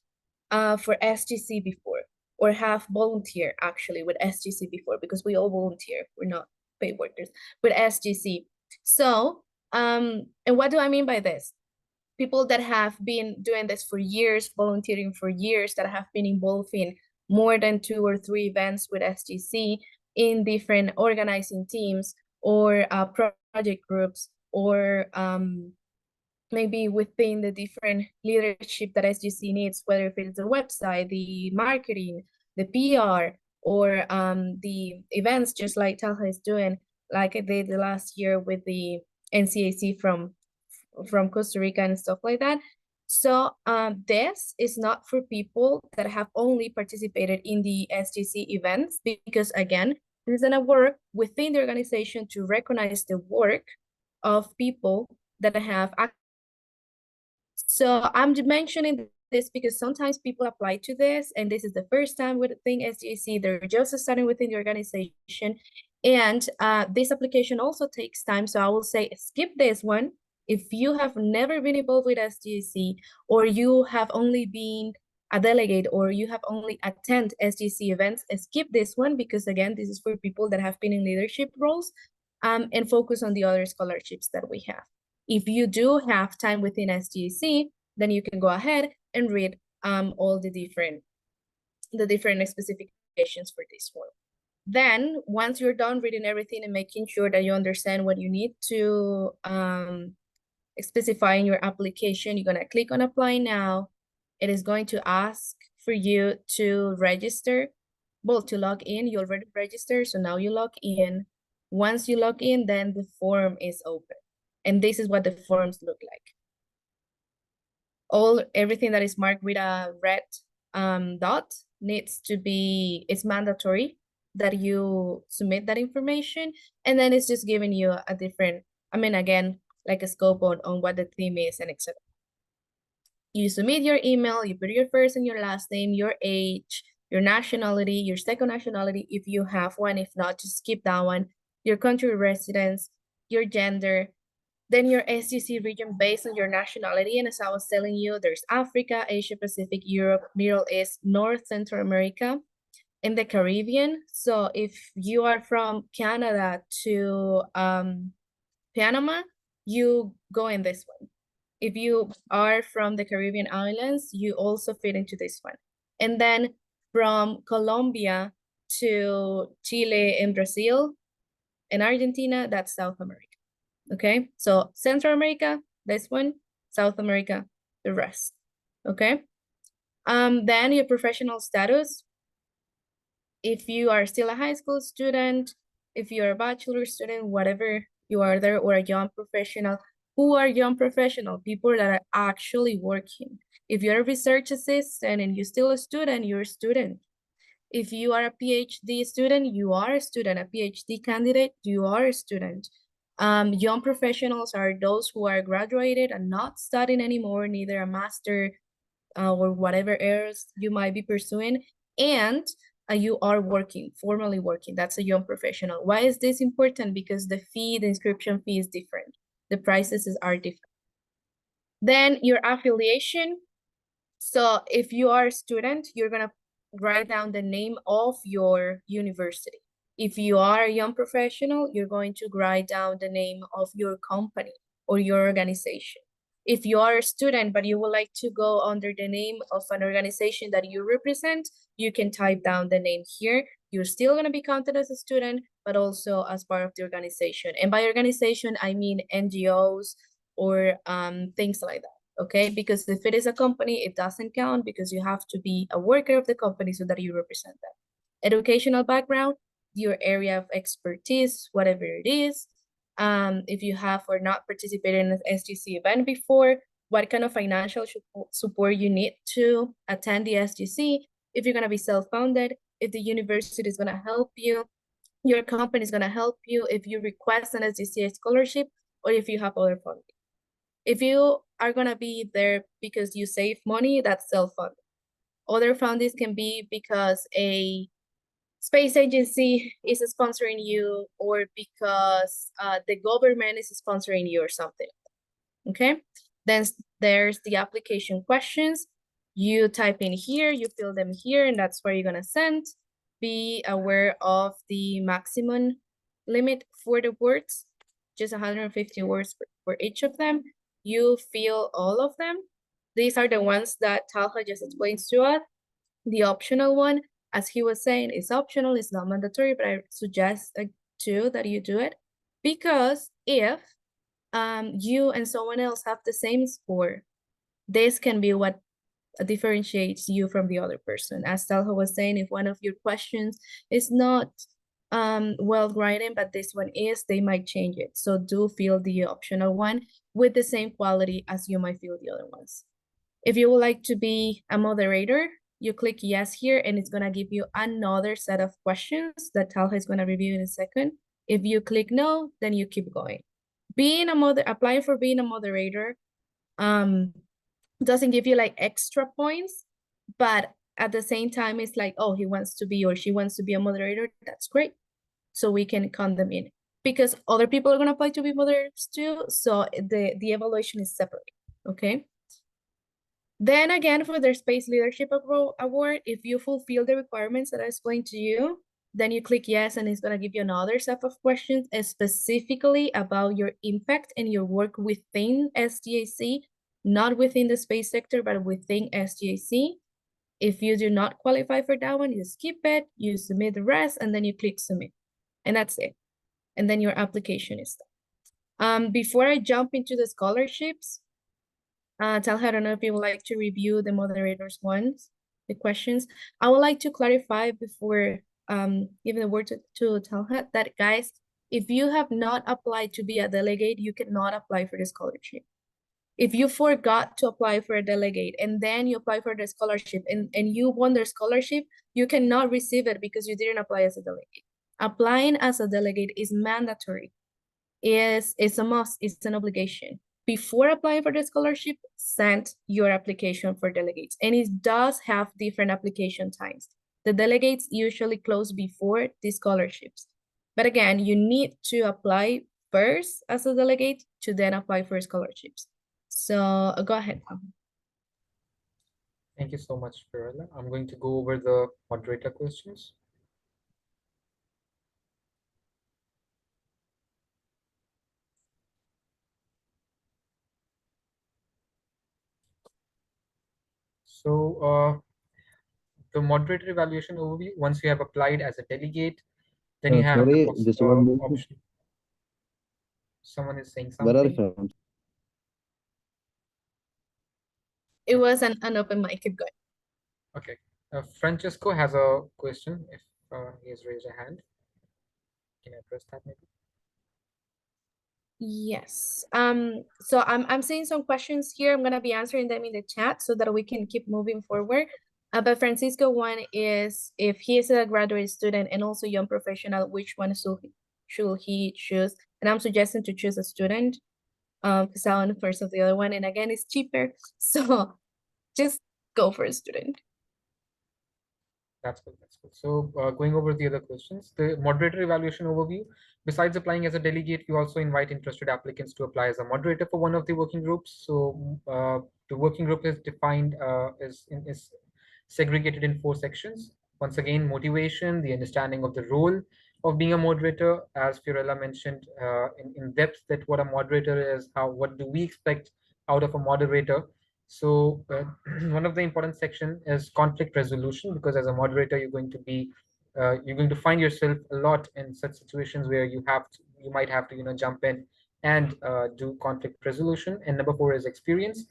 for SGC before, or have volunteered actually with SGC before, because we all volunteer, we're not paid workers with SGC. So, and what do I mean by this? People that have been doing this for years, volunteering for years, that have been involved in more than 2 or 3 events with SGC in different organizing teams, or project groups, or maybe within the different leadership that SGC needs, whether if it's the website, the marketing, the PR, or the events, just like Talha is doing, like I did the last year with the NCAC from Costa Rica and stuff like that. So this is not for people that have only participated in the SGC events, because again, this is gonna work within the organization to recognize the work of people that have. So I'm mentioning this because sometimes people apply to this, and this is the first time within SGC, they're just starting within the organization. And this application also takes time. So I will say skip this one. If you have never been involved with SGC, or you have only been a delegate, or you have only attended SGC events, skip this one, because again, this is for people that have been in leadership roles. and focus on the other scholarships that we have. If you do have time within SGC, then you can go ahead and read all the different specifications for this one. Then, once you're done reading everything and making sure that you understand what you need to specify in your application, you're gonna click on Apply Now. It is going to ask for you to register, well, to log in. You already registered, so now you log in. Once you log in, then the form is open. And this is what the forms look like. Everything that is marked with a red dot needs to be, it's mandatory that you submit that information. And then it's just giving you a different, again, like a scope on what the theme is and etc. You submit your email, you put your first and your last name, your age, your nationality, your second nationality if you have one. If not, just skip that one. Your country of residence, your gender, then your SGC region based on your nationality. And as I was telling you, there's Africa, Asia Pacific, Europe, Middle East, North Central America, and the Caribbean. So if you are from Canada to Panama, you go in this one. If you are from the Caribbean islands, you also fit into this one. And then from Colombia to Chile and Brazil and Argentina, that's South America. Okay, so Central America, this one, South America, the rest. Okay, then your professional status. If you are still a high school student, if you're a bachelor student, whatever you are there, or a young professional. Who are young professional? People that are actually working. If you're a research assistant and you're still a student, you're a student. If you are a PhD student, you are a student. A PhD candidate, you are a student. Young professionals are those who are graduated and not studying anymore, neither a master or whatever else you might be pursuing, and you are working, formally working. That's a young professional. Why is this important? Because the inscription fee is different. The prices are different. Then your affiliation. So if you are a student, you're gonna write down the name of your university. If you are a young professional, you're going to write down the name of your company or your organization. If you are a student, but you would like to go under the name of an organization that you represent, you can type down the name here. You're still going to be counted as a student, but also as part of the organization. And by organization, I mean NGOs or things like that, okay? Because if it is a company, it doesn't count because you have to be a worker of the company so that you represent them. Educational background, your area of expertise, whatever it is. If you have or not participated in an SGC event before, what kind of financial support you need to attend the SGC, if you're going to be self-funded, if the university is going to help you, your company is going to help you, if you request an SGC scholarship, or if you have other funding. If you are going to be there because you save money, that's self-funded. Other fundings can be because a space agency is sponsoring you, or because the government is sponsoring you or something. Okay, then there's the application questions. You type in here, you fill them here, and that's where you're gonna send. Be aware of the maximum limit for the words, just 150 words for each of them. You fill all of them. These are the ones that Talha just explains to us. The optional one, as he was saying, is optional, it's not mandatory, but I suggest too that you do it, because if you and someone else have the same score, this can be what differentiates you from the other person. As Talha was saying, if one of your questions is not well written, but this one is, they might change it. So do fill the optional one with the same quality as you might fill the other ones. If you would like to be a moderator, you click yes here, and it's gonna give you another set of questions that Talha is gonna review in a second. If you click no, then you keep going. Applying for being a moderator doesn't give you like extra points, but at the same time, it's like, oh, he wants to be or she wants to be a moderator. That's great. So we can count them in, because other people are gonna apply to be moderators too. So the evaluation is separate, okay? Then again, for their Space Leadership Award, if you fulfill the requirements that I explained to you, then you click yes, and it's going to give you another set of questions specifically about your impact and your work within SGAC, not within the space sector, but within SGAC. If you do not qualify for that one, you skip it, you submit the rest, and then you click submit. And that's it. And then your application is done. Before I jump into the scholarships, Talha, I don't know if you would like to review the moderators ones, the questions. I would like to clarify before giving the word to Talha that, guys, if you have not applied to be a delegate, you cannot apply for the scholarship. If you forgot to apply for a delegate and then you apply for the scholarship and you won the scholarship, you cannot receive it because you didn't apply as a delegate. Applying as a delegate is mandatory. It's a must, it's an obligation. Before applying for the scholarship, send your application for delegates. And it does have different application times. The delegates usually close before the scholarships. But again, you need to apply first as a delegate to then apply for scholarships. So go ahead. Thank you so much, Fiorella. I'm going to go over the moderator questions. So the moderator evaluation overview, once you have applied as a delegate, then you have Sorry, the just one minute. option. Someone is saying Where are you something. from? It was an open mic. Keep going. Okay. Francesco has a question. If he has raised a hand, can I press that maybe? Yes. So I'm seeing some questions here. I'm gonna be answering them in the chat so that we can keep moving forward. But Francisco, one is if he is a graduate student and also young professional, which one should he choose? And I'm suggesting to choose a student, because I want first of the other one, and again, it's cheaper. So just go for a student. That's good. That's good. So going over the other questions, the moderator evaluation overview. Besides applying as a delegate, we also invite interested applicants to apply as a moderator for one of the working groups. So the working group is defined is segregated in 4 sections. Once again, motivation, the understanding of the role of being a moderator, as Fiorella mentioned in depth, that what a moderator is, what do we expect out of a moderator. So one of the important section is conflict resolution, because as a moderator, you're going to find yourself a lot in such situations where you might have to jump in and do conflict resolution. And number 4 is experience,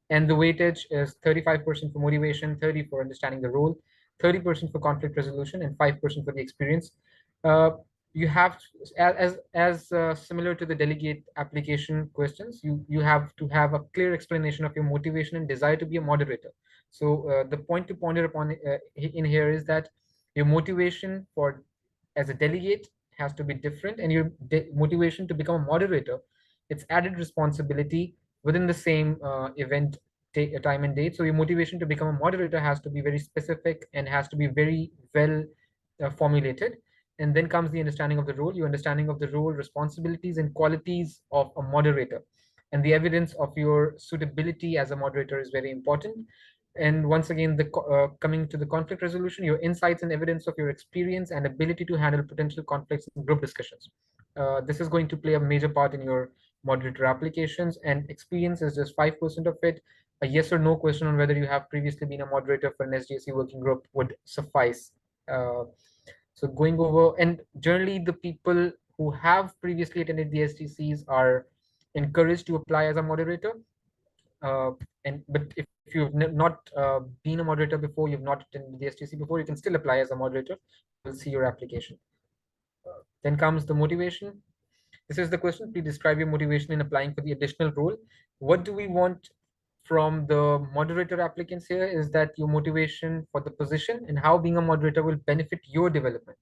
and the weightage is 35% for motivation, 30 for understanding the role, 30% for conflict resolution, and 5% for the experience. Uh, you have as similar to the delegate application questions, you have to have a clear explanation of your motivation and desire to be a moderator. So the point to ponder upon in here is that your motivation for as a delegate has to be different, and your motivation to become a moderator, it's added responsibility within the same event time and date. So your motivation to become a moderator has to be very specific and has to be very well formulated. And then comes the understanding of the role, your understanding of the role, responsibilities, and qualities of a moderator. And the evidence of your suitability as a moderator is very important. And once again, coming to the conflict resolution, your insights and evidence of your experience and ability to handle potential conflicts in group discussions. This is going to play a major part in your moderator applications, and experience is just 5% of it. A yes or no question on whether you have previously been a moderator for an SGC working group would suffice. Uh, so going over, and generally the people who have previously attended the SGCs are encouraged to apply as a moderator. But if you've not been a moderator before, you've not attended the SGC before, you can still apply as a moderator. We'll see your application. Then comes the motivation. This is the question. Please describe your motivation in applying for the additional role. What do we want from the moderator applicants here is that your motivation for the position and how being a moderator will benefit your development.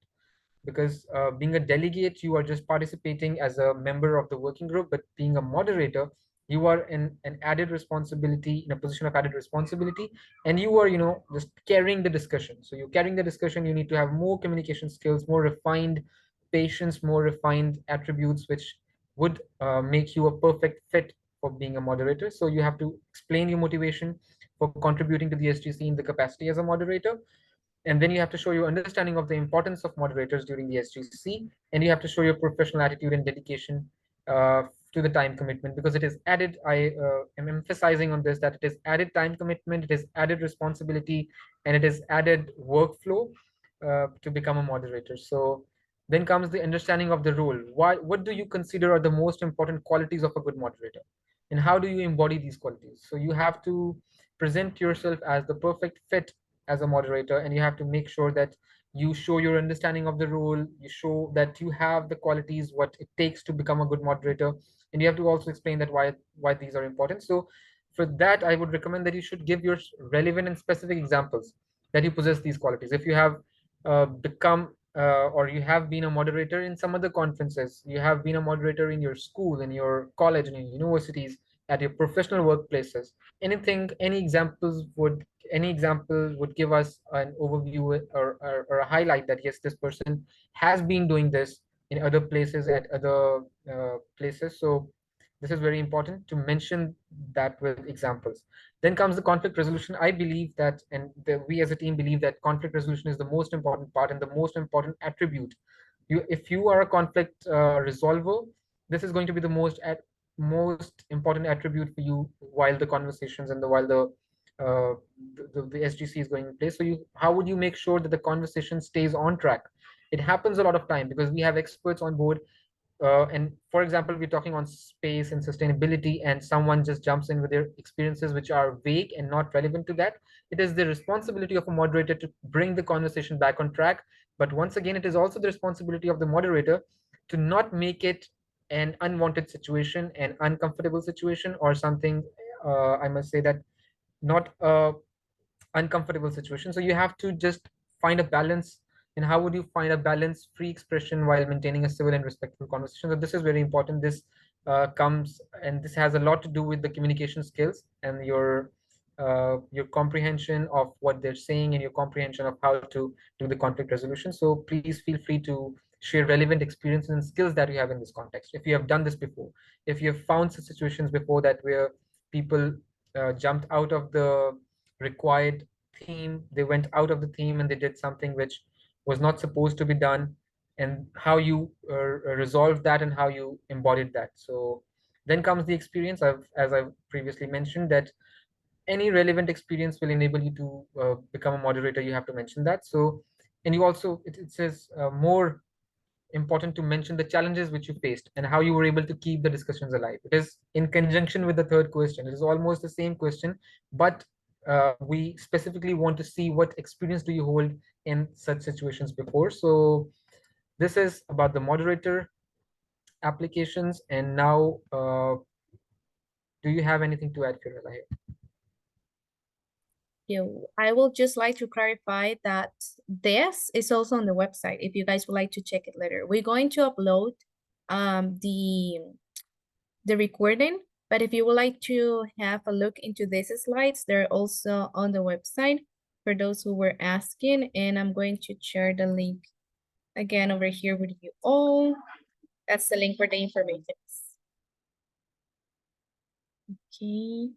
Because being a delegate, you are just participating as a member of the working group, but being a moderator, you are in an added responsibility, in a position of added responsibility, and you are just carrying the discussion. So you're carrying the discussion, you need to have more communication skills, more refined patience, more refined attributes, which would make you a perfect fit for being a moderator. So you have to explain your motivation for contributing to the SGC in the capacity as a moderator. And then you have to show your understanding of the importance of moderators during the SGC, and you have to show your professional attitude and dedication to the time commitment, because it is added. I am emphasizing on this, that it is added time commitment, it is added responsibility, and it is added workflow to become a moderator. So then comes the understanding of the role. What do you consider are the most important qualities of a good moderator, and how do you embody these qualities? So you have to present yourself as the perfect fit as a moderator, and you have to make sure that you show your understanding of the role, you show that you have the qualities what it takes to become a good moderator, and you have to also explain that why these are important. So for that, I would recommend that you should give your relevant and specific examples that you possess these qualities. If you have become or you have been a moderator in some other conferences, you have been a moderator in your school, in your college, in your universities, at your professional workplaces, anything, any example would give us an overview, or a highlight that yes, this person has been doing this in other places, at other places. So this is very important to mention that with examples. Then comes the conflict resolution. I believe that, and we as a team believe that conflict resolution is the most important part and the most important attribute. If you are a conflict resolver, this is going to be the most important attribute for you while the conversations and the SGC is going in place. So how would you make sure that the conversation stays on track? It happens a lot of time because we have experts on board, and for example, we're talking on space and sustainability, and someone just jumps in with their experiences which are vague and not relevant to that. It is the responsibility of a moderator to bring the conversation back on track. But once again, it is also the responsibility of the moderator to not make it an unwanted situation, an uncomfortable situation, or something. I must say that not a uncomfortable situation. So you have to just find a balance. And how would you find a balance free expression while maintaining a civil and respectful conversation? So this is very important. This comes, and this has a lot to do with the communication skills and your comprehension of what they're saying, and your comprehension of how to do the conflict resolution. So please feel free to share relevant experiences and skills that you have in this context. If you have done this before, if you have found such situations before that where people jumped out of the required theme, they went out of the theme and they did something which was not supposed to be done, and how you resolved that and how you embodied that. So then comes the experience. As I've previously mentioned, that any relevant experience will enable you to become a moderator. You have to mention that. So, and you also, it says more important to mention the challenges which you faced and how you were able to keep the discussions alive. It is in conjunction with the third question. It is almost the same question, but we specifically want to see what experience do you hold in such situations before. So this is about the moderator applications. And now, do you have anything to add, Fiorella, here? I will just like to clarify that this is also on the website if you guys would like to check it later. We're going to upload the recording, but if you would like to have a look into these slides, they're also on the website for those who were asking, and I'm going to share the link again over here with you all. That's the link for the information. Okay.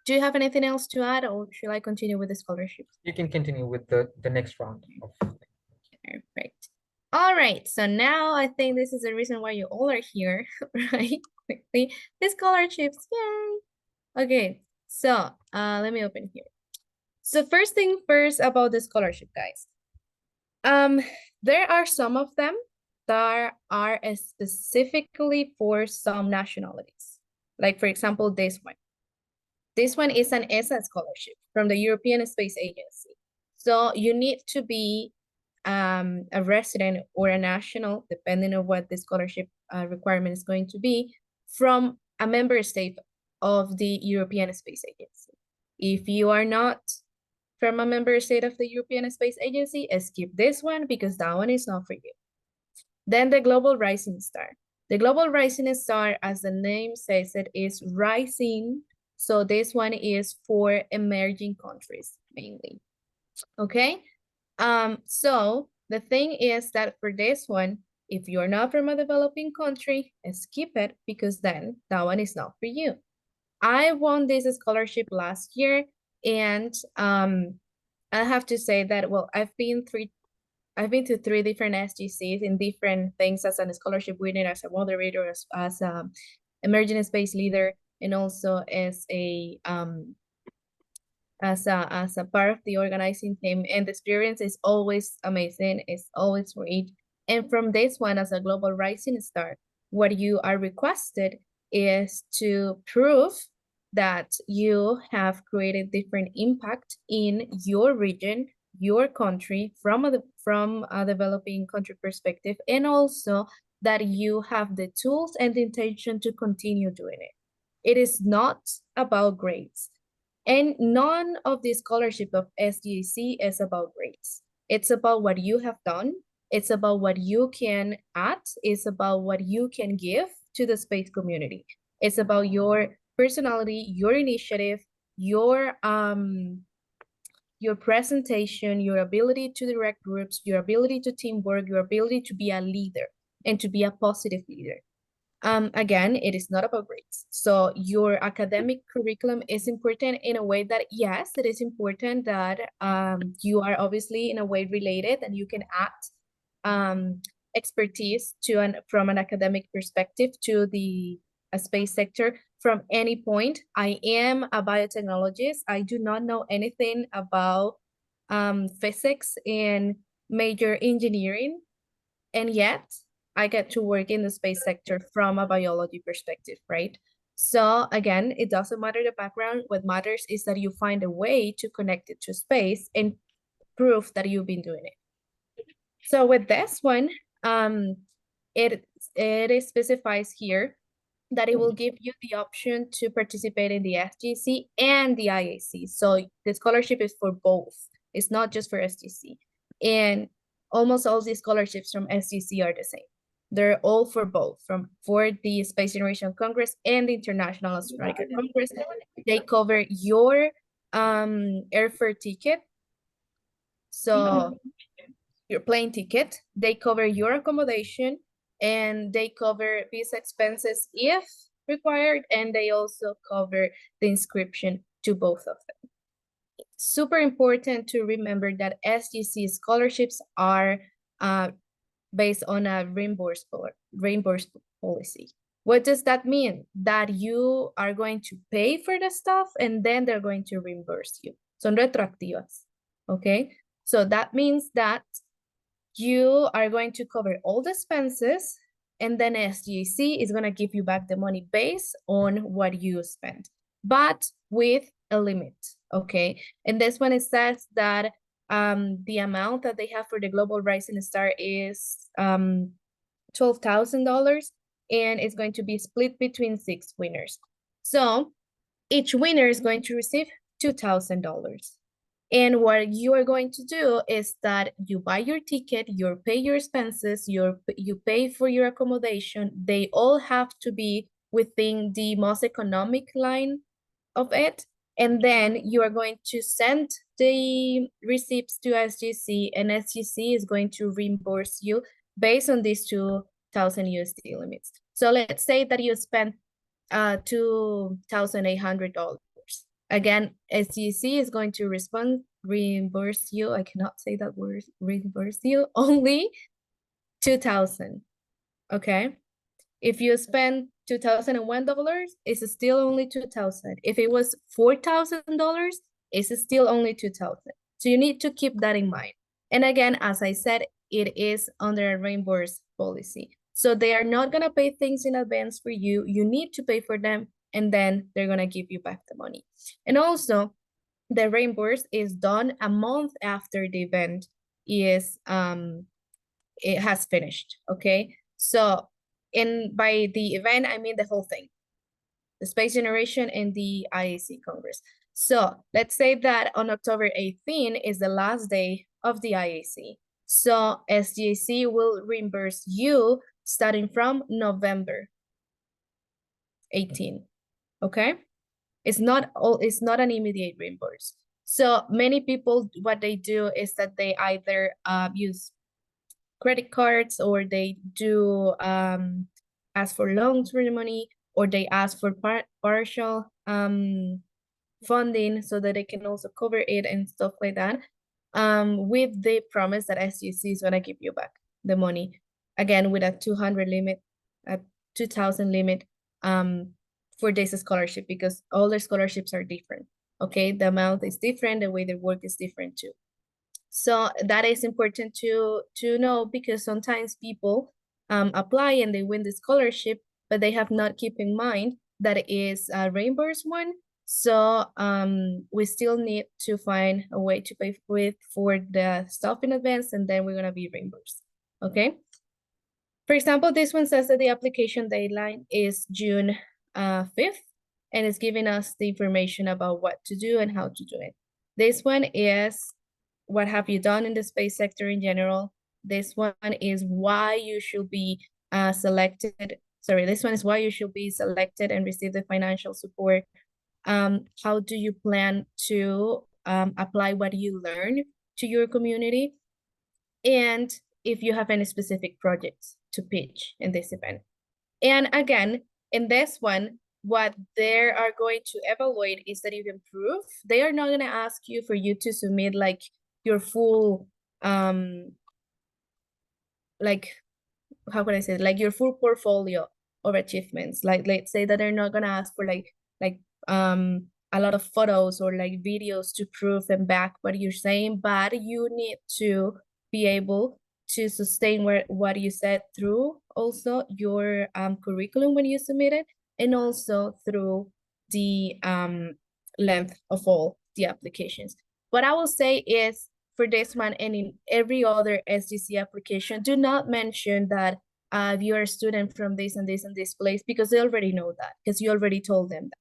Do you have anything else to add, or should I continue with the scholarships? You can continue with the next round of. Perfect. All right, so now I think this is the reason why you all are here, right? Quickly, the scholarships, yay! Okay, so let me open here. So first thing first about the scholarship, guys. There are some of them that are specifically for some nationalities. Like for example, this one. This one is an ESA scholarship from the European Space Agency. So you need to be a resident or a national, depending on what the scholarship requirement is going to be, from a member state of the European Space Agency. If you are not from a member state of the European Space Agency, skip this one because that one is not for you. Then the Global Rising Star. The Global Rising Star, as the name says, it is rising. So this one is for emerging countries mainly. Okay. So the thing is that for this one, if you're not from a developing country, skip it because then that one is not for you. I won this scholarship last year, and I have to say that, well, I've been to three different SGCs in different things as a scholarship winner, as a moderator, as a emerging space leader, and also as a part of the organizing team. And the experience is always amazing, it's always great. And from this one, as a global rising star, what you are requested is to prove that you have created different impact in your region, your country, from a developing country perspective, and also that you have the tools and the intention to continue doing it. It is not about grades. And none of the scholarship of SGC is about grades. It's about what you have done. It's about what you can add. It's about what you can give to the space community. It's about your personality, your initiative, your presentation, your ability to direct groups, your ability to teamwork, your ability to be a leader and to be a positive leader. Again, it is not about grades. So your academic curriculum is important in a way that, yes, it is important that you are obviously in a way related and you can add expertise from an academic perspective to the space sector from any point. I am a biotechnologist. I do not know anything about physics and major engineering, and yet I get to work in the space sector from a biology perspective, right? So again, it doesn't matter the background. What matters is that you find a way to connect it to space and prove that you've been doing it. So with this one, it specifies here that it will give you the option to participate in the SGC and the IAC. So the scholarship is for both. It's not just for SGC. And almost all the scholarships from SGC are the same. They're all for both, for the Space Generation Congress and the International Astronautical Congress. They cover your airfare ticket. So your plane ticket, they cover your accommodation, and they cover visa expenses if required, and they also cover the inscription to both of them. Super important to remember that SGC scholarships are based on a reimbursed policy. What does that mean? That you are going to pay for the stuff and then they're going to reimburse you. Son retroactivas, okay? So that means that you are going to cover all the expenses, and then SGC is going to give you back the money based on what you spent, but with a limit, okay? And this one, it says that the amount that they have for the Global Rising Star is $12,000, and it's going to be split between 6 winners. So each winner is going to receive $2,000. And what you are going to do is that you buy your ticket, you pay your expenses, you pay for your accommodation. They all have to be within the most economic line of it. And then you are going to send the receipts to SGC, and SGC is going to reimburse you based on these 2,000 USD limits. So let's say that you spent $2,800. Again, SGC is going to reimburse you. I cannot say that word, reimburse you, only 2,000, okay? If you spend $2,001, it's still only 2,000. If it was $4,000, it's still only 2,000. So you need to keep that in mind. And again, as I said, it is under a reimburse policy. So they are not gonna pay things in advance for you. You need to pay for them, and then they're gonna give you back the money. And also, the reimburse is done a month after the event is it has finished, okay? So by the event, I mean the whole thing, the Space Generation and the IAC Congress. So let's say that on October 18 is the last day of the IAC. So SGC will reimburse you starting from November 18, okay? It's not an immediate reimburse. So many people, what they do is that they either use credit cards, or they do ask for loans for the money, or they ask for partial funding so that they can also cover it and stuff like that. with the promise that SGC is gonna give you back the money, again, with a 200 limit, a 2,000 limit, for this scholarship, because all the scholarships are different, okay? The amount is different, the way they work is different too. So that is important to know, because sometimes people apply and they win the scholarship, but they have not keep in mind that it is a reimbursed one. So we still need to find a way to pay for the stuff in advance, and then we're gonna be reimbursed. Okay. For example, this one says that the application deadline is June 5th, and it's giving us the information about what to do and how to do it. This one is what have you done in the space sector in general. This one is why you should be selected. Sorry, this one is why you should be selected and receive the financial support. How do you plan to apply what you learn to your community? And if you have any specific projects to pitch in this event. And again, in this one, what they are going to evaluate is that you can prove. They are not going to ask you for you to submit like your full, like, how can I say it? Like your full portfolio of achievements. Like, let's say that they're not going to ask for like a lot of photos or like videos to prove and back what you're saying, but you need to be able to sustain what you said through also your curriculum when you submit it, and also through the length of all the applications. What I will say is, for this one and in every other SGC application, do not mention that if you're a student from this and this and this place, because they already know that, because you already told them that.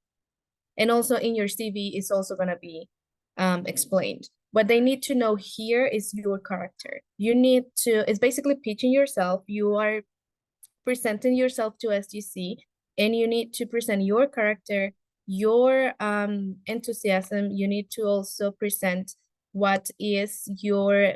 And also in your CV is also going to be explained. What they need to know here is your character. You need to, it's basically pitching yourself. You are presenting yourself to SGC, and you need to present your character, your enthusiasm. You need to also present what is your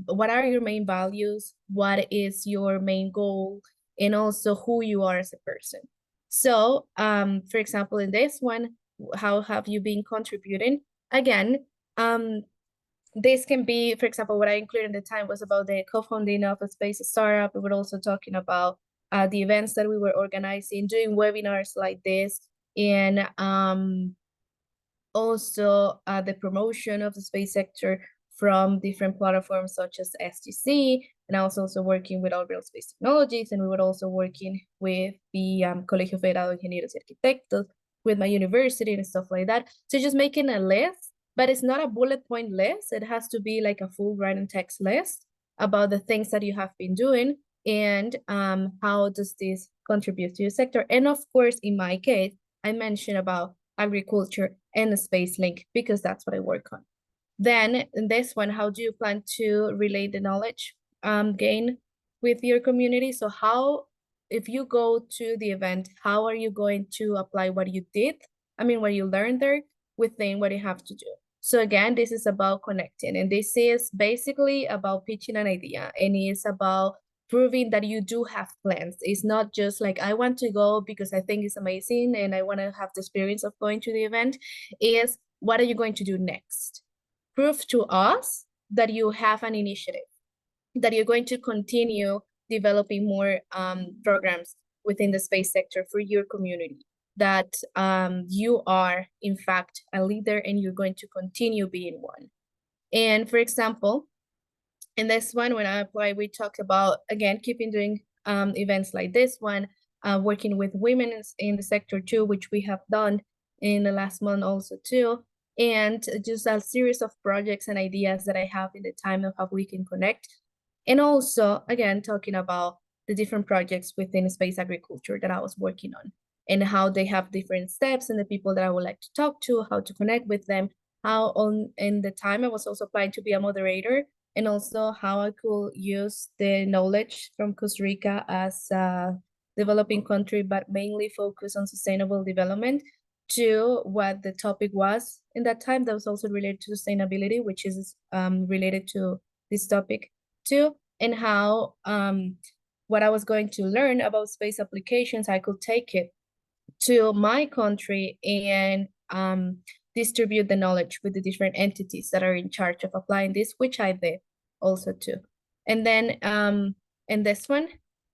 what are your main values, what is your main goal, and also who you are as a person. So, for example, in this one, how have you been contributing? Again, this can be, for example, what I included in the time was about the co-founding of a space startup. We were also talking about the events that we were organizing, doing webinars like this, and also the promotion of the space sector from different platforms such as SGC, and I was also working with All Real Space Technologies, and we were also working with the Colegio Federal de Ingenieros y Arquitectos, with my university and stuff like that. So just making a list, but it's not a bullet point list. It has to be like a full written text list about the things that you have been doing, and how does this contribute to your sector. And of course, in my case, I mentioned about agriculture and the space link, because that's what I work on. Then in this one, how do you plan to relate the knowledge gain with your community? So how, if you go to the event, how are you going to apply what you did, what you learned there, within what you have to do? So again, this is about connecting, and this is basically about pitching an idea, and it's about proving that you do have plans. It's not just like, I want to go because I think it's amazing and I want to have the experience of going to the event. Is, what are you going to do next? Prove to us that you have an initiative, that you're going to continue developing more programs within the space sector for your community, that you are in fact a leader and you're going to continue being one. And for example, in this one, when I applied, we talked about, again, keeping doing events like this one, working with women in the sector too, which we have done in the last month also too, and just a series of projects and ideas that I have in the time of how we can connect. And also, again, talking about the different projects within space agriculture that I was working on, and how they have different steps, and the people that I would like to talk to, how to connect with them, how in the time I was also applying to be a moderator, and also how I could use the knowledge from Costa Rica as a developing country, but mainly focus on sustainable development, to what the topic was in that time that was also related to sustainability, which is related to this topic too, and how what I was going to learn about space applications, I could take it to my country and distribute the knowledge with the different entities that are in charge of applying this, which I did also too. And then in this one,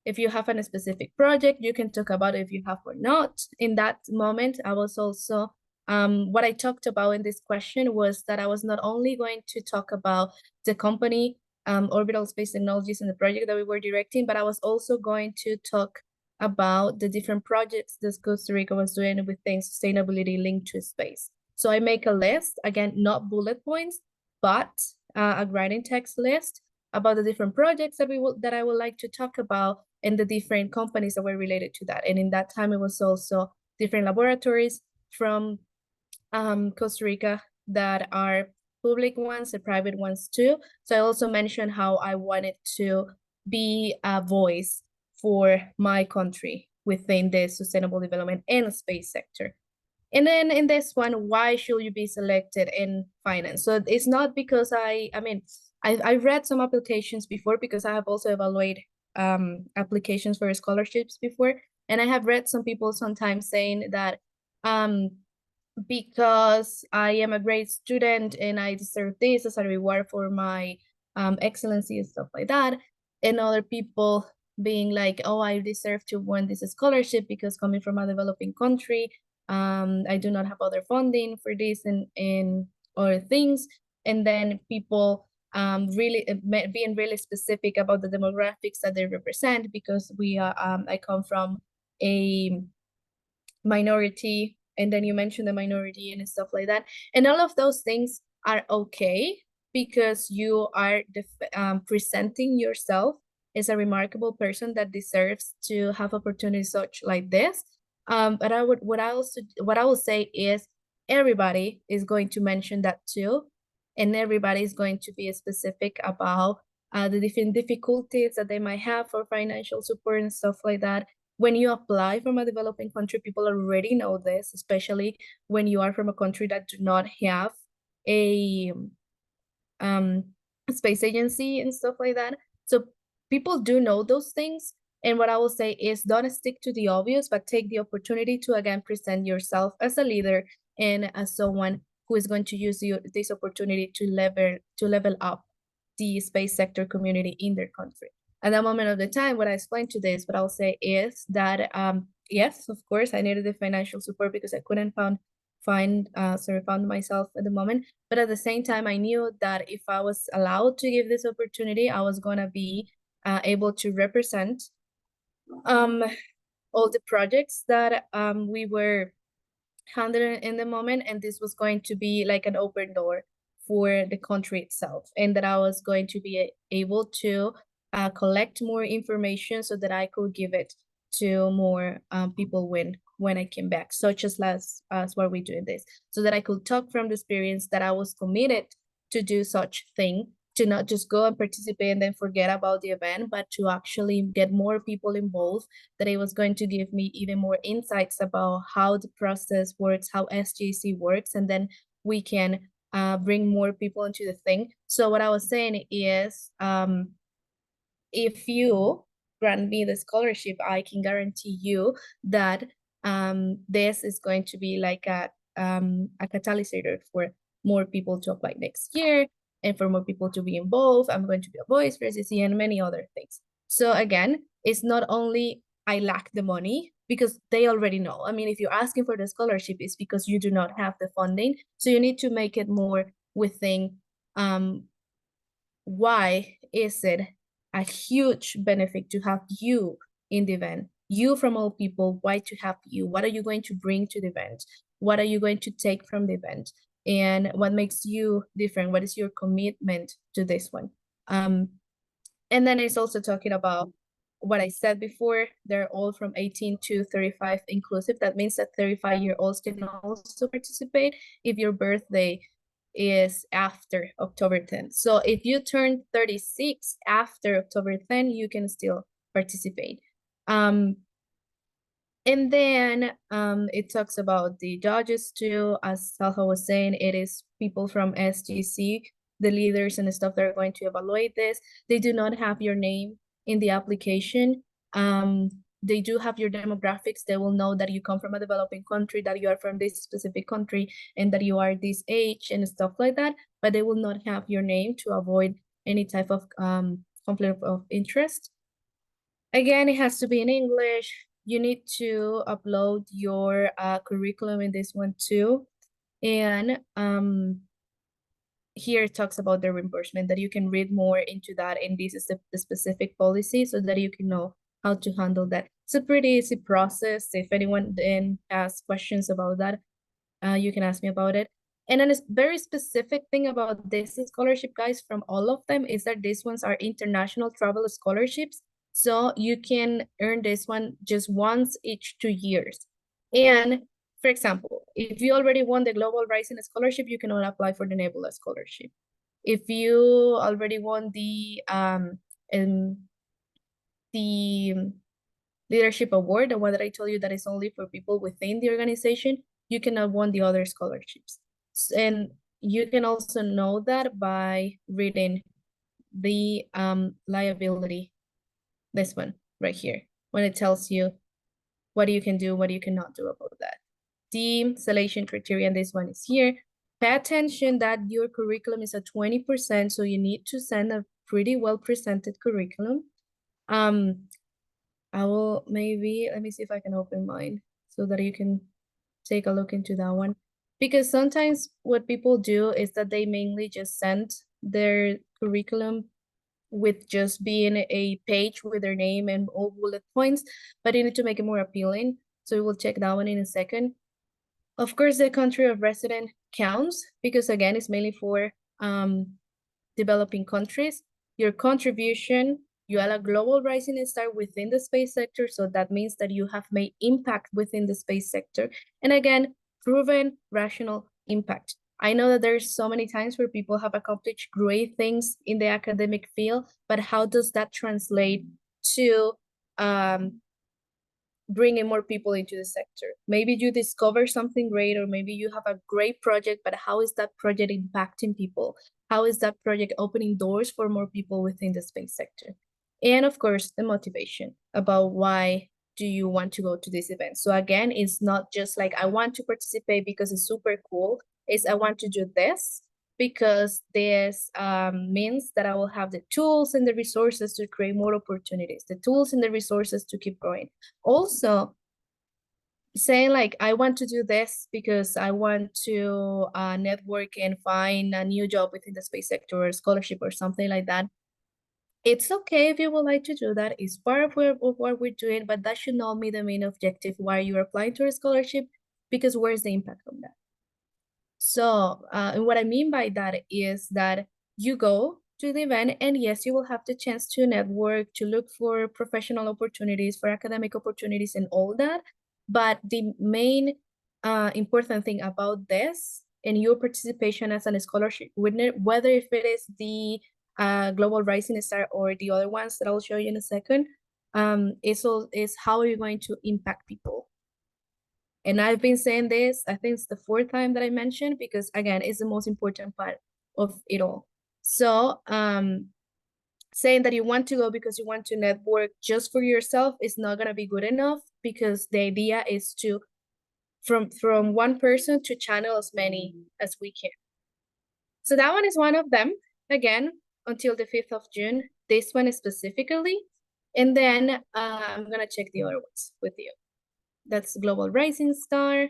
if you have a specific project, you can talk about it if you have or not. In that moment, I was also, what I talked about in this question was that I was not only going to talk about the company, Orbital Space Technologies, and the project that we were directing, but I was also going to talk about the different projects that Costa Rica was doing within sustainability linked to space. So I make a list, again, not bullet points, but a writing text list about the different projects that I would like to talk about and the different companies that were related to that. And in that time, it was also different laboratories from Costa Rica that are public ones and private ones too. So I also mentioned how I wanted to be a voice for my country within the sustainable development and space sector. And then in this one, why should you be selected in finance? So it's not because I mean, I read some applications before because I have also evaluated applications for scholarships before. And I have read some people sometimes saying that because I am a great student and I deserve this as a reward for my excellency and stuff like that. And other people being like, oh, I deserve to win this scholarship because coming from a developing country, I do not have other funding for this and other things. And then people really being really specific about the demographics that they represent because I come from a minority, and then you mentioned the minority and stuff like that, and all of those things are okay because you are presenting yourself as a remarkable person that deserves to have opportunities such like this. But what I will say is everybody is going to mention that too, and everybody is going to be specific about the different difficulties that they might have for financial support and stuff like that. When you apply from a developing country, people already know this, especially when you are from a country that do not have a um, space agency and stuff like that. So people do know those things. And what I will say is don't stick to the obvious, but take the opportunity to again present yourself as a leader and as someone who is going to use this opportunity to level up the space sector community in their country. At that moment of the time, what I explained to this, what I'll say is that yes, of course, I needed the financial support because I couldn't find myself at the moment. But at the same time, I knew that if I was allowed to give this opportunity, I was gonna be able to represent all the projects that we were handling in the moment, and this was going to be like an open door for the country itself, and that I was going to be able to collect more information so that I could give it to more people when I came back, such as what we're doing this, so that I could talk from the experience that I was committed to do such thing, to not just go and participate and then forget about the event, but to actually get more people involved, that it was going to give me even more insights about how the process works, how SGC works, and then we can bring more people into the thing. So what I was saying is, if you grant me the scholarship, I can guarantee you that this is going to be like a catalyst for more people to apply next year and for more people to be involved. I'm going to be a voice for SGC and many other things. So again, it's not only I lack the money because they already know. I mean, if you're asking for the scholarship, it's because you do not have the funding. So you need to make it more within why is it a huge benefit to have you in the event? You from all people, why to have you? What are you going to bring to the event? What are you going to take from the event? And what makes you different? What is your commitment to this one? And then it's also talking about what I said before, they're all from 18 to 35 inclusive. That means that 35-year-olds can also participate if your birthday is after October 10th. So if you turn 36 after October 10th, you can still participate. And then it talks about the judges too. As Salha was saying, it is people from SGC, the leaders and the stuff that are going to evaluate this. They do not have your name in the application. they do have your demographics. They will know that you come from a developing country, that you are from this specific country, and that you are this age and stuff like that, but they will not have your name to avoid any type of conflict of interest. Again, it has to be in English. You need to upload your curriculum in this one too. And here it talks about the reimbursement, that you can read more into that, and this is the specific policy so that you can know how to handle that. It's a pretty easy process. If anyone then has questions about that, you can ask me about it. And then a very specific thing about this scholarship, guys, from all of them is that these ones are international travel scholarships. So you can earn this one just once each 2 years. And for example, if you already won the Global Rising Scholarship, you cannot apply for the Nebula Scholarship. If you already won the Leadership Award, the one that I told you that is only for people within the organization, you cannot won the other scholarships. And you can also know that by reading the liability, this one right here, when it tells you what you can do, what you cannot do about that. The selection criteria, and this one is here. Pay attention that your curriculum is at 20%, so you need to send a pretty well presented curriculum. I will maybe, let me see if I can open mine so that you can take a look into that one. Because sometimes what people do is that they mainly just send their curriculum with just being a page with their name and all bullet points, but you need to make it more appealing. So we'll check that one in a second. Of course, the country of resident counts because again, it's mainly for developing countries. Your contribution, you are a global rising star within the space sector, so that means that you have made impact within the space sector. And again, proven rational impact. I know that there's so many times where people have accomplished great things in the academic field, but how does that translate to bringing more people into the sector? Maybe you discover something great, or maybe you have a great project, but how is that project impacting people? How is that project opening doors for more people within the space sector? And of course, the motivation about why do you want to go to this event? So again, it's not just like I want to participate because it's super cool. It's I want to do this because this means that I will have the tools and the resources to create more opportunities, the tools and the resources to keep growing. Also, saying like, I want to do this because I want to network and find a new job within the space sector or scholarship or something like that. It's okay if you would like to do that. It's part of what we're doing, but that should not be the main objective why you're applying to a scholarship, because where's the impact on that? So, and what I mean by that is that you go to the event and yes, you will have the chance to network, to look for professional opportunities, for academic opportunities and all that. But the main important thing about this and your participation as a scholarship winner, whether if it is the Global Rising Star or the other ones that I'll show you in a second, is how are you going to impact people? And I've been saying this, I think it's the fourth time that I mentioned, because again, it's the most important part of it all. So saying that you want to go because you want to network just for yourself is not gonna be good enough, because the idea is to, from one person to channel as many as we can. So that one is one of them, again, until the 5th of June, this one specifically. And then I'm gonna check the other ones with you. That's Global Rising Star.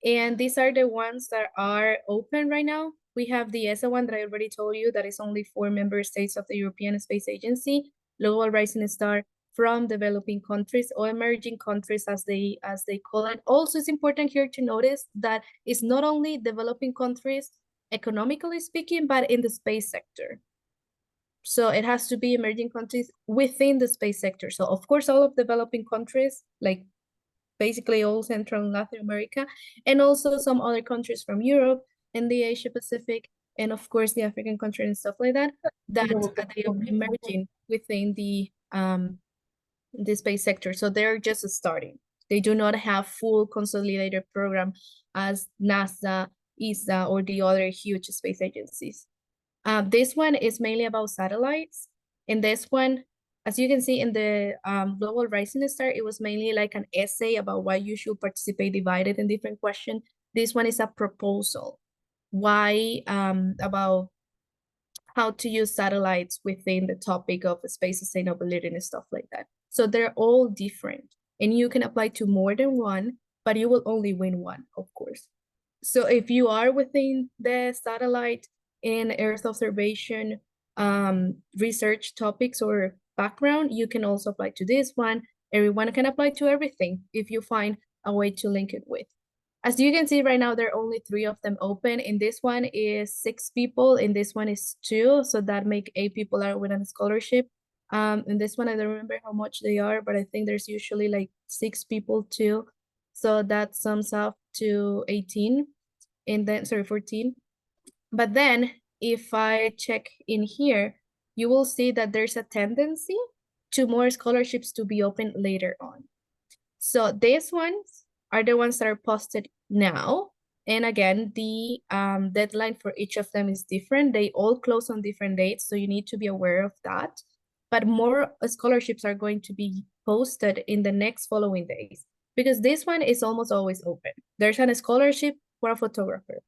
And these are the ones that are open right now. We have the ESA one that I already told you that is only for member states of the European Space Agency, Global Rising Star from developing countries or emerging countries as they call it. Also, it's important here to notice that it's not only developing countries economically speaking, but in the space sector. So it has to be emerging countries within the space sector. So of course, all of developing countries, like basically all Central and Latin America, and also some other countries from Europe and the Asia Pacific, and of course the African countries and stuff like that, that they are emerging within the space sector. So they're just starting. They do not have full consolidated program as NASA, ESA, or the other huge space agencies. This one is mainly about satellites. And this one, As you can see in the Global Rising Star, it was mainly like an essay about why you should participate divided in different questions. This one is a proposal. Why, about how to use satellites within the topic of space sustainability and stuff like that. So they're all different, and you can apply to more than one, but you will only win one, of course. So if you are within the satellite and Earth observation research topics or background, you can also apply to this one. Everyone can apply to everything if you find a way to link it with. As you can see right now, there are only 3 of them open. In this one is 6 people, in this one is 2, so that make 8 people are with a scholarship. In this one, I don't remember how much they are, but I think there's usually like 6 people too. So that sums up to 18, and then, sorry, 14. But then if I check in here, you will see that there's a tendency to more scholarships to be open later on. So these ones are the ones that are posted now. And again, the deadline for each of them is different. They all close on different dates, so you need to be aware of that. But more scholarships are going to be posted in the next following days, because this one is almost always open. There's a scholarship for a photographer,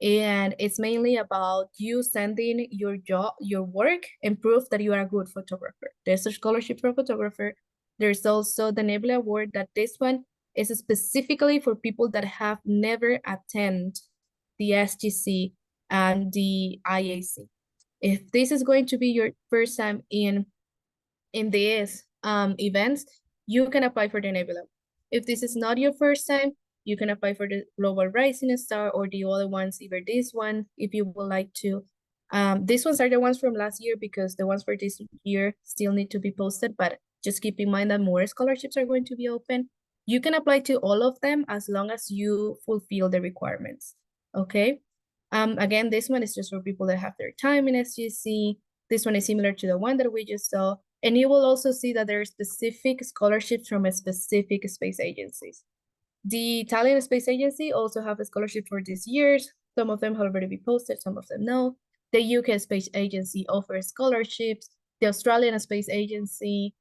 and it's mainly about you sending your job, your work, and proof that you are a good photographer. There's a scholarship for a photographer. There's also the Nebula Award, that this one is specifically for people that have never attended the SGC and the IAC. If this is going to be your first time in these events, you can apply for the Nebula. If this is not your first time, you can apply for the Global Rising Star or the other ones, either this one, if you would like to. These ones are the ones from last year, because the ones for this year still need to be posted, but just keep in mind that more scholarships are going to be open. You can apply to all of them as long as you fulfill the requirements, okay? Again, this one is just for people that have their time in SGC. This one is similar to the one that we just saw. And you will also see that there are specific scholarships from a specific space agencies. The Italian Space Agency also have a scholarship for this year's. Some of them have already been posted, some of them no. The UK Space Agency offers scholarships. The Australian Space Agency.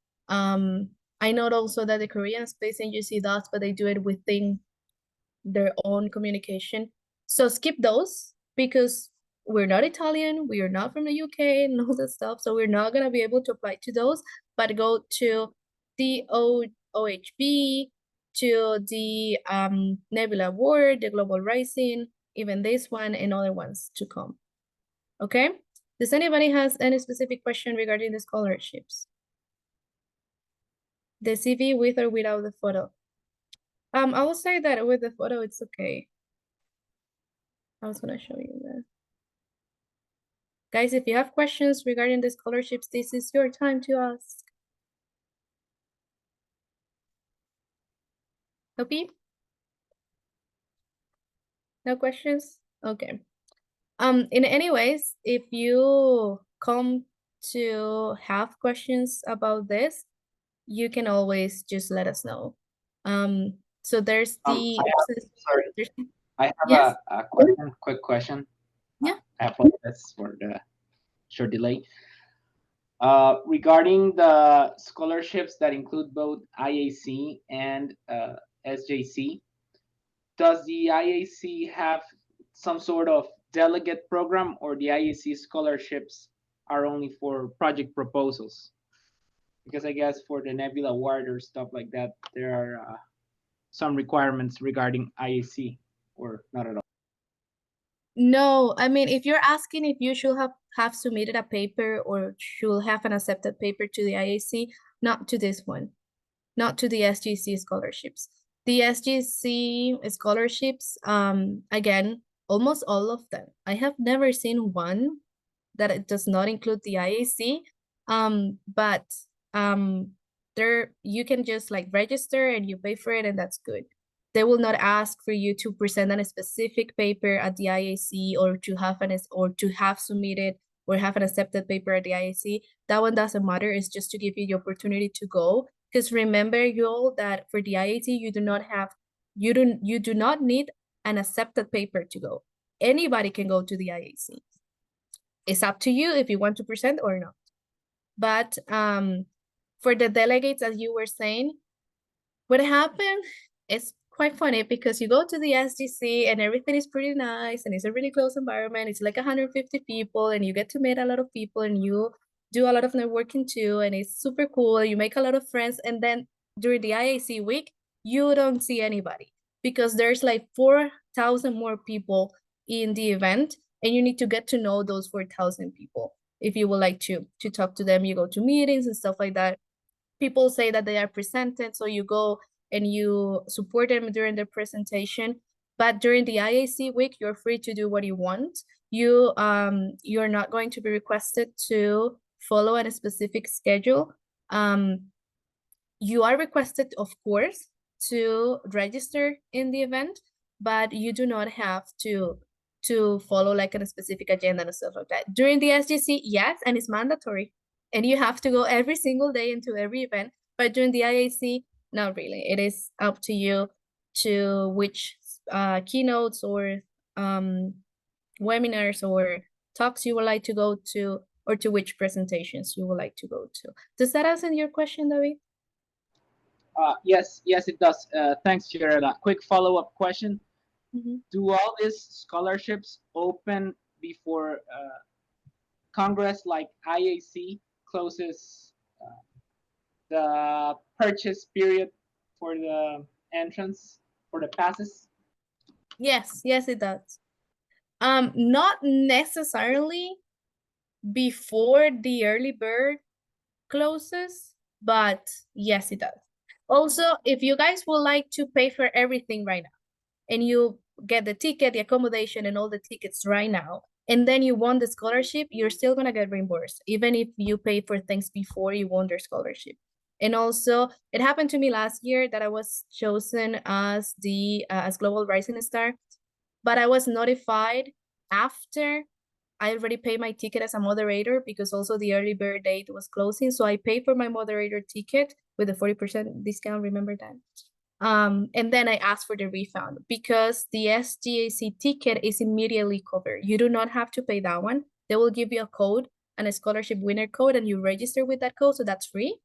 I know also that the Korean Space Agency does, but they do it within their own communication. So skip those, because we're not Italian, we are not from the UK and all that stuff, so we're not gonna be able to apply to those, but go to the OHB, to the Nebula Award, the Global Rising, even this one and other ones to come. Okay? Does anybody has any specific question regarding the scholarships? The CV with or without the photo? I will say that with the photo, it's okay. I was gonna show you that. Guys, if you have questions regarding the scholarships, this is your time to ask. Okay? No questions? Okay. In anyways, if you come to have questions about this, you can always just let us know. So there's the sorry. there's, I have yes? a question, quick question. Yeah. I apologize for the short delay. Regarding the scholarships that include both IAC and SJC, does the IAC have some sort of delegate program, or the IAC scholarships are only for project proposals? Because I guess for the Nebula Award or stuff like that, there are some requirements regarding IAC, or not at all. No, I mean, if you're asking if you should have submitted a paper or should have an accepted paper to the IAC, not to this one, not to the SGC scholarships. The SGC scholarships, again, almost all of them. I have never seen one that it does not include the IAC, but there you can just like register and you pay for it, and that's good. They will not ask for you to present a specific paper at the IAC, or to have submitted or have an accepted paper at the IAC. That one doesn't matter. It's just to give you the opportunity to go. Because remember, you all, that for the IAC you do not need an accepted paper to go. Anybody can go to the IAC. It's up to you if you want to present or not. But for the delegates, as you were saying, what happened is quite funny because you go to the SGC and everything is pretty nice and it's a really close environment. It's like 150 people and you get to meet a lot of people and you do a lot of networking too, and it's super cool. You make a lot of friends, and then during the IAC week, you don't see anybody because there's like 4,000 more people in the event, and you need to get to know those 4,000 people. If you would like to talk to them, you go to meetings and stuff like that. People say that they are presented, so you go and you support them during their presentation. But during the IAC week, you're free to do what you want. You're not going to be requested to follow a specific schedule. You are requested, of course, to register in the event, but you do not have to follow like a specific agenda and stuff like that. During the SGC, yes, and it's mandatory. And you have to go every single day into every event. But during the IAC, not really. It is up to you to which keynotes or webinars or talks you would like to go to, or to which presentations you would like to go to. Does that answer your question, David? Yes, it does. Thanks, Gerda. Quick follow-up question. Do all these scholarships open before Congress, like IAC, closes the purchase period for the entrance, for the passes? Yes, it does. Not necessarily before the early bird closes, but yes, it does. Also, if you guys would like to pay for everything right now, and you get the ticket, the accommodation, and all the tickets right now, and then you won the scholarship, you're still gonna get reimbursed, even if you pay for things before you won their scholarship. And also, it happened to me last year that I was chosen as the as Global Rising Star, but I was notified after I already paid my ticket as a moderator, because also the early bird date was closing. So I paid for my moderator ticket with a 40% discount, remember that? And then I asked for the refund because the SGAC ticket is immediately covered. You do not have to pay that one. They will give you a code and a scholarship winner code, and you register with that code, so that's free.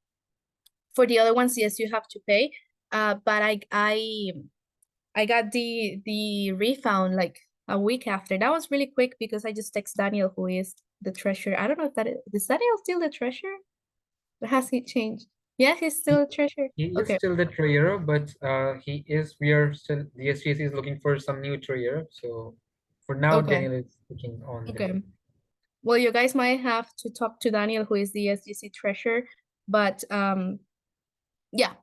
For the other ones, yes, you have to pay. But I got the refund like a week after. That was really quick because I just text Daniel, who is the treasurer. I don't know if is Daniel still the treasurer? Or has he changed? Yeah, he's still a treasurer. He is Okay. still the treasurer, but we are still, the SGC is looking for some new treasurer. So for now, Okay. Daniel is taking on the Okay. Well, you guys might have to talk to Daniel, who is the SGC treasurer. But yeah,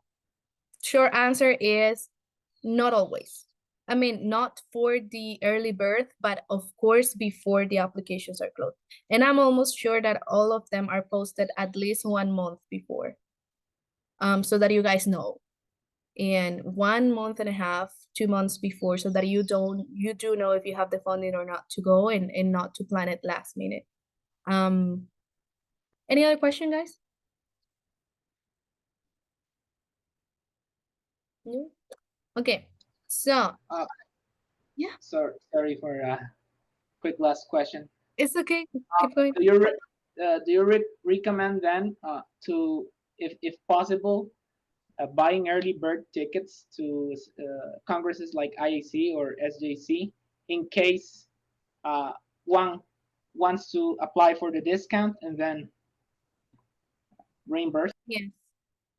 short answer is not always. I mean, not for the early birth, but of course before the applications are closed. And I'm almost sure that all of them are posted at least 1 month before, so that you guys know. And 1 month and a half, 2 months before, so that you do know if you have the funding or not to go, and not to plan it last minute. Any other question, guys? No? Okay, so yeah, Sorry for quick last question. it's okay. Keep going. Do you recommend then to, if possible, buying early bird tickets to congresses like IAC or SJC in case one wants to apply for the discount and then reimburse?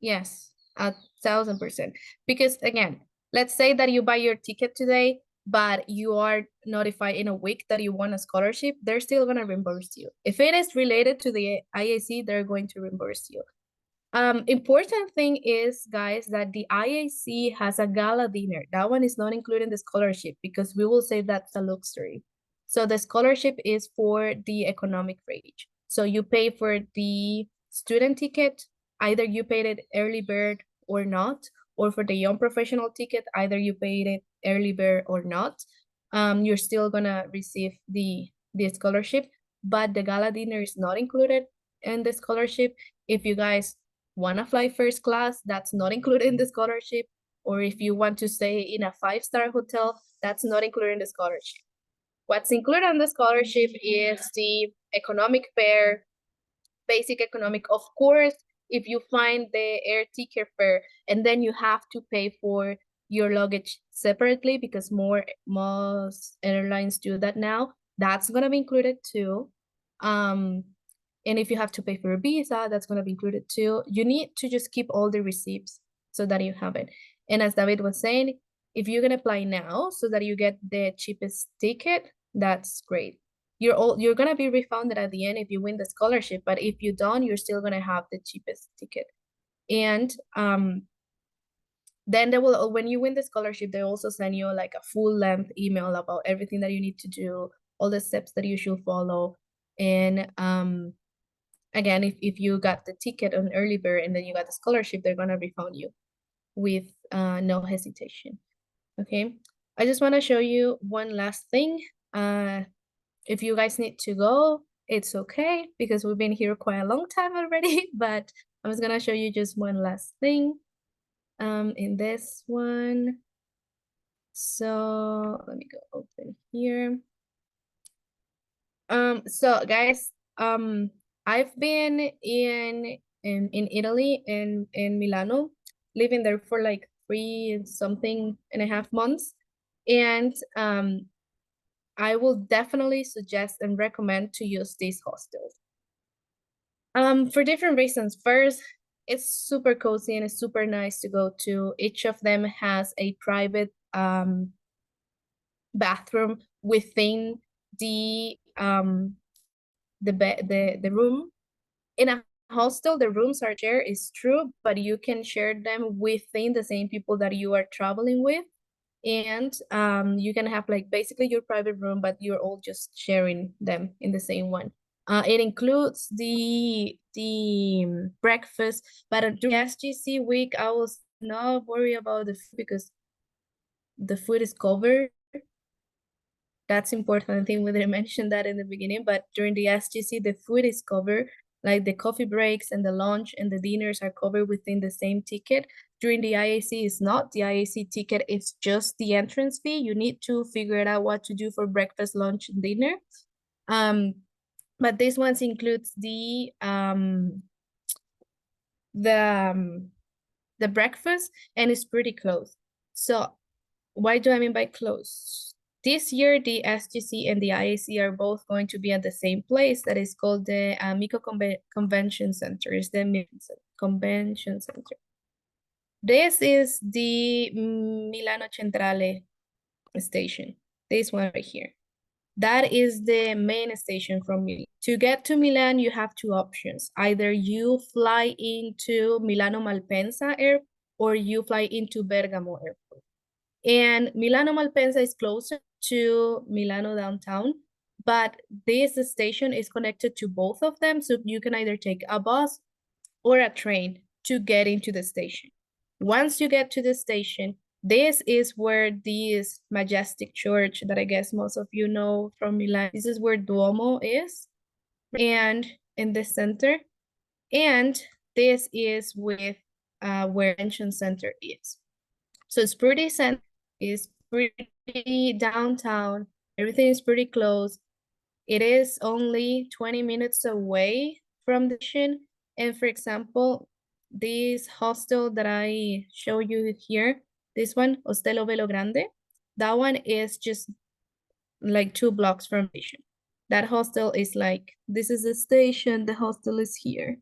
Yes, 1,000%. Because again, let's say that you buy your ticket today, but you are notified in a week that you won a scholarship, they're still gonna reimburse you. If it is related to the IAC, they're going to reimburse you. Important thing is, guys, that the IAC has a gala dinner. That one is not included in the scholarship because we will say that's a luxury. So the scholarship is for the economic range. So you pay for the student ticket, either you paid it early bird or not, or for the young professional ticket, either you paid it early bird or not. You're still gonna receive the scholarship, but the gala dinner is not included in the scholarship. If you guys want to fly first class, that's not included in the scholarship. Or if you want to stay in a 5-star hotel, that's not included in the scholarship. What's included in the scholarship is the economic fare, basic economic. Of course, if you find the air ticket fare and then you have to pay for your luggage separately, because most airlines do that now, that's gonna be included too. And if you have to pay for a visa, that's gonna be included too. You need to just keep all the receipts so that you have it. And as David was saying, if you can apply now so that you get the cheapest ticket, that's great. You're gonna be refunded at the end if you win the scholarship, but if you don't, you're still gonna have the cheapest ticket. And then they will, when you win the scholarship, they also send you like a full length email about everything that you need to do, all the steps that you should follow. And again, if you got the ticket on early bird and then you got the scholarship, they're gonna refund you with no hesitation. Okay, I just want to show you one last thing. If you guys need to go, it's okay, because we've been here quite a long time already, but I'm just gonna show you just one last thing in this one. So let me go open here. So guys, I've been in Italy, in Milano, living there for like 3.5 months. And I will definitely suggest and recommend to use these hostels. For different reasons. First, it's super cozy and it's super nice to go to. Each of them has a private bathroom within the room. In a hostel, the rooms are shared, is true, but you can share them within the same people that you are traveling with. And you can have like basically your private room, but you're all just sharing them in the same one. It includes the breakfast, but during SGC week, I was not worried about the food because the food is covered. That's important. I think we didn't mention that in the beginning, but during the SGC, the food is covered. Like the coffee breaks and the lunch and the dinners are covered within the same ticket. During the IAC, it's not. The IAC ticket is just the entrance fee. You need to figure it out what to do for breakfast, lunch, and dinner. But this one includes the breakfast, and it's pretty close. So what do I mean by close? This year, the SGC and the IAC are both going to be at the same place that is called the Amico Convention Center. It's the Convention Center. This is the Milano Centrale station. This one right here. That is the main station from Milan. To get to Milan, you have two options. Either you fly into Milano Malpensa Airport or you fly into Bergamo Airport. And Milano Malpensa is closer to Milano downtown, but this station is connected to both of them. So you can either take a bus or a train to get into the station. Once you get to the station, this is where this majestic church that I guess most of you know from Milan, this is where Duomo is, and in the center. And this is with where Convention Center is. So it's pretty central, it's pretty downtown, everything is pretty close. It is only 20 minutes away from the station. And for example, this hostel that I show you here, this one, Ostello Velo Grande, that one is just like 2 blocks from the station. That hostel is like, this is the station, the hostel is here,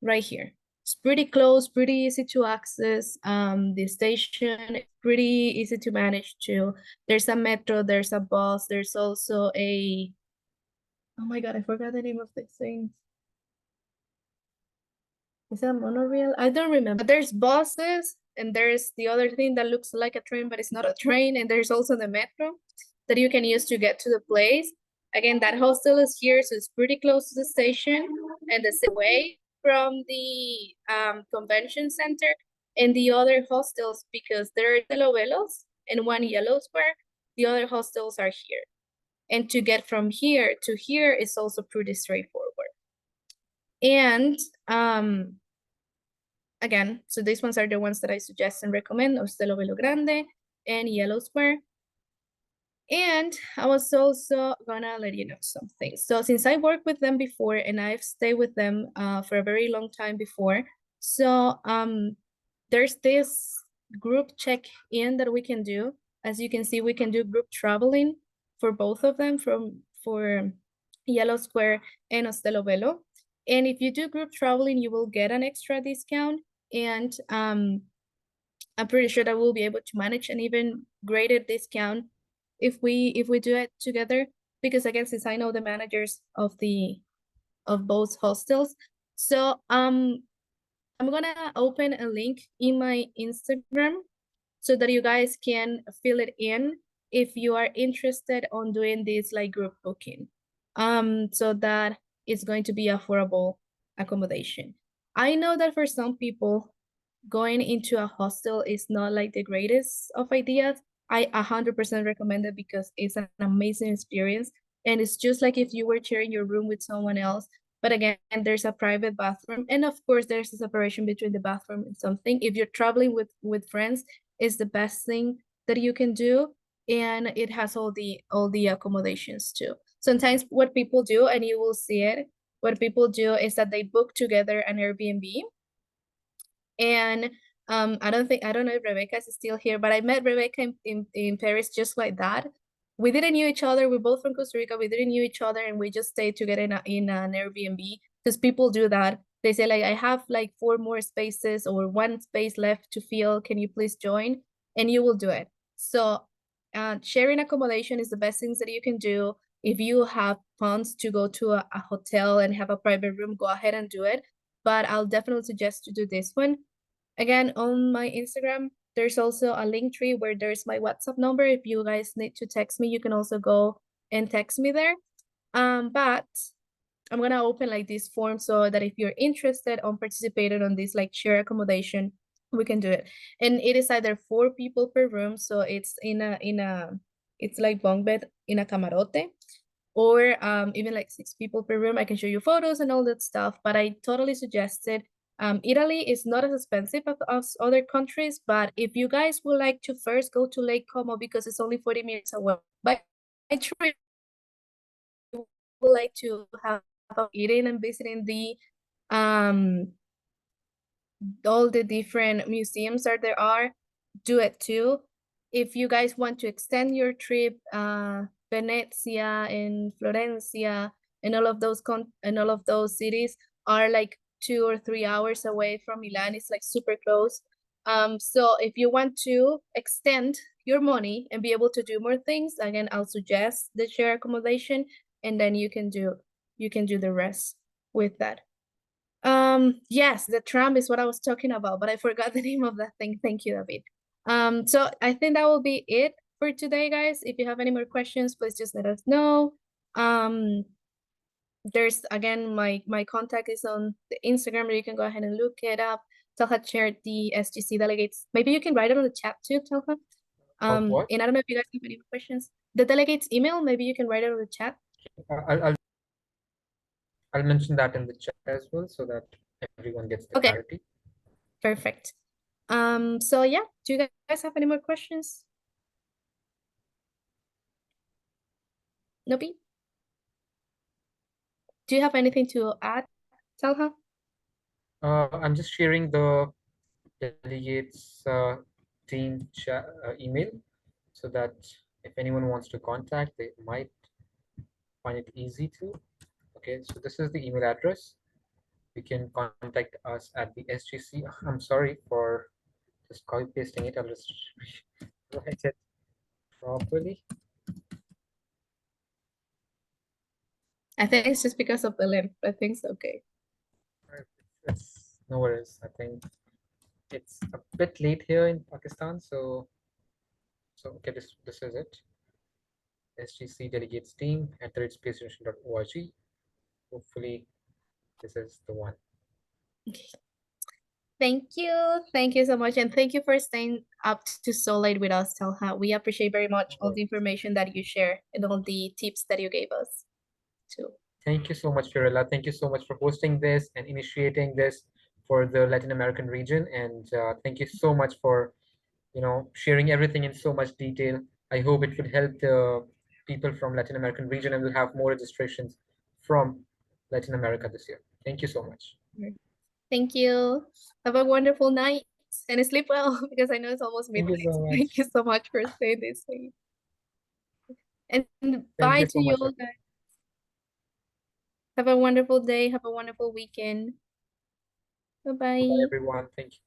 right here. It's pretty close, pretty easy to access. The station is pretty easy to manage too. There's a metro, there's a bus, there's also a, oh my God, I forgot the name of this thing. Is that a monorail? I don't remember. There's buses and there's the other thing that looks like a train, but it's not a train. And there's also the metro that you can use to get to the place. Again, that hostel is here, so it's pretty close to the station and the same way from the convention center. And the other hostels, because there are yellow velos and one yellow square, the other hostels are here. And to get from here to here is also pretty straightforward. And again, so these ones are the ones that I suggest and recommend, Ostello Velo Grande and Yellow Square. And I was also gonna let you know something. So since I worked with them before and I've stayed with them for a very long time before, so there's this group check-in that we can do. As you can see, we can do group traveling for both of them for Yellow Square and Ostello Velo. And if you do group traveling, you will get an extra discount. And I'm pretty sure that we'll be able to manage an even greater discount if we do it together. Because again, since I know the managers of both hostels, so I'm gonna open a link in my Instagram so that you guys can fill it in if you are interested on doing this like group booking. So that it's going to be affordable accommodation. I know that for some people, going into a hostel is not like the greatest of ideas. I 100% recommend it because it's an amazing experience. And it's just like if you were sharing your room with someone else. But again, there's a private bathroom. And of course, there's a separation between the bathroom and something. If you're traveling with friends, it's the best thing that you can do. And it has all the accommodations too. Sometimes what people do, and you will see it, what people do is that they book together an Airbnb. And I don't know if Rebecca is still here, but I met Rebecca in Paris just like that. We didn't know each other. We're both from Costa Rica. We didn't know each other, and we just stayed together in an Airbnb because people do that. They say like, I have like 4 more spaces or 1 space left to fill. Can you please join? And you will do it. So sharing accommodation is the best things that you can do. If you have funds to go to a hotel and have a private room, go ahead and do it. But I'll definitely suggest to do this one. Again, on my Instagram, there's also a link tree where there's my WhatsApp number. If you guys need to text me, you can also go and text me there. But I'm gonna open like this form so that if you're interested on participating on this like share accommodation, we can do it. And it is either 4 people per room, so it's it's like bunk bed in a camarote, or even like 6 people per room. I can show you photos and all that stuff, but I totally suggest it. Italy is not as expensive as other countries, but if you guys would like to first go to Lake Como because it's only 40 minutes away by train, would like to have eating and visiting the all the different museums that there are, do it too. If you guys want to extend your trip, Venezia and Florencia and all of those cities are like 2 or 3 hours away from Milan. It's like super close. So if you want to extend your money and be able to do more things, again, I'll suggest the share accommodation, and then you can do the rest with that. Yes, the tram is what I was talking about, but I forgot the name of that thing. Thank you, David. So I think that will be it for today, guys. If you have any more questions, please just let us know. There's again my contact is on the Instagram, where you can go ahead and look it up. Talha shared the SGC delegates. Maybe you can write it on the chat too, Talha. What? And I don't know if you guys have any questions. The delegates email, maybe you can write it on the chat. I'll mention that in the chat as well so that everyone gets the Okay. clarity. Perfect. So yeah, do you guys have any more questions? Nope. Do you have anything to add, Talha? I'm just sharing the delegates team chat email so that if anyone wants to contact, they might find it easy to. Okay, so this is the email address. You can contact us at the SGC. I'm sorry for just copy pasting it. I'll just write it properly. I think it's just because of the length, but I think it's okay. It's no worries. I think it's a bit late here in Pakistan, so okay, this is it. SGC delegates team at @spacestation.org. Hopefully, this is the one. Okay. Thank you so much, and thank you for staying up to so late with us, Talha. We appreciate very much all the information that you share and all the tips that you gave us too. Thank you so much, Fiorella. Thank you so much for hosting this and initiating this for the Latin American region. And thank you so much for sharing everything in so much detail. I hope it would help the people from Latin American region, and we'll have more registrations from Latin America this year. Thank you so much. Thank you. Have a wonderful night and sleep well because I know it's almost Thank you midnight. so much. Thank you so much for staying this way. And Thank bye you to so you much. all guys. Have a wonderful day. Have a wonderful weekend. Bye, Bye-bye. everyone. Thank you.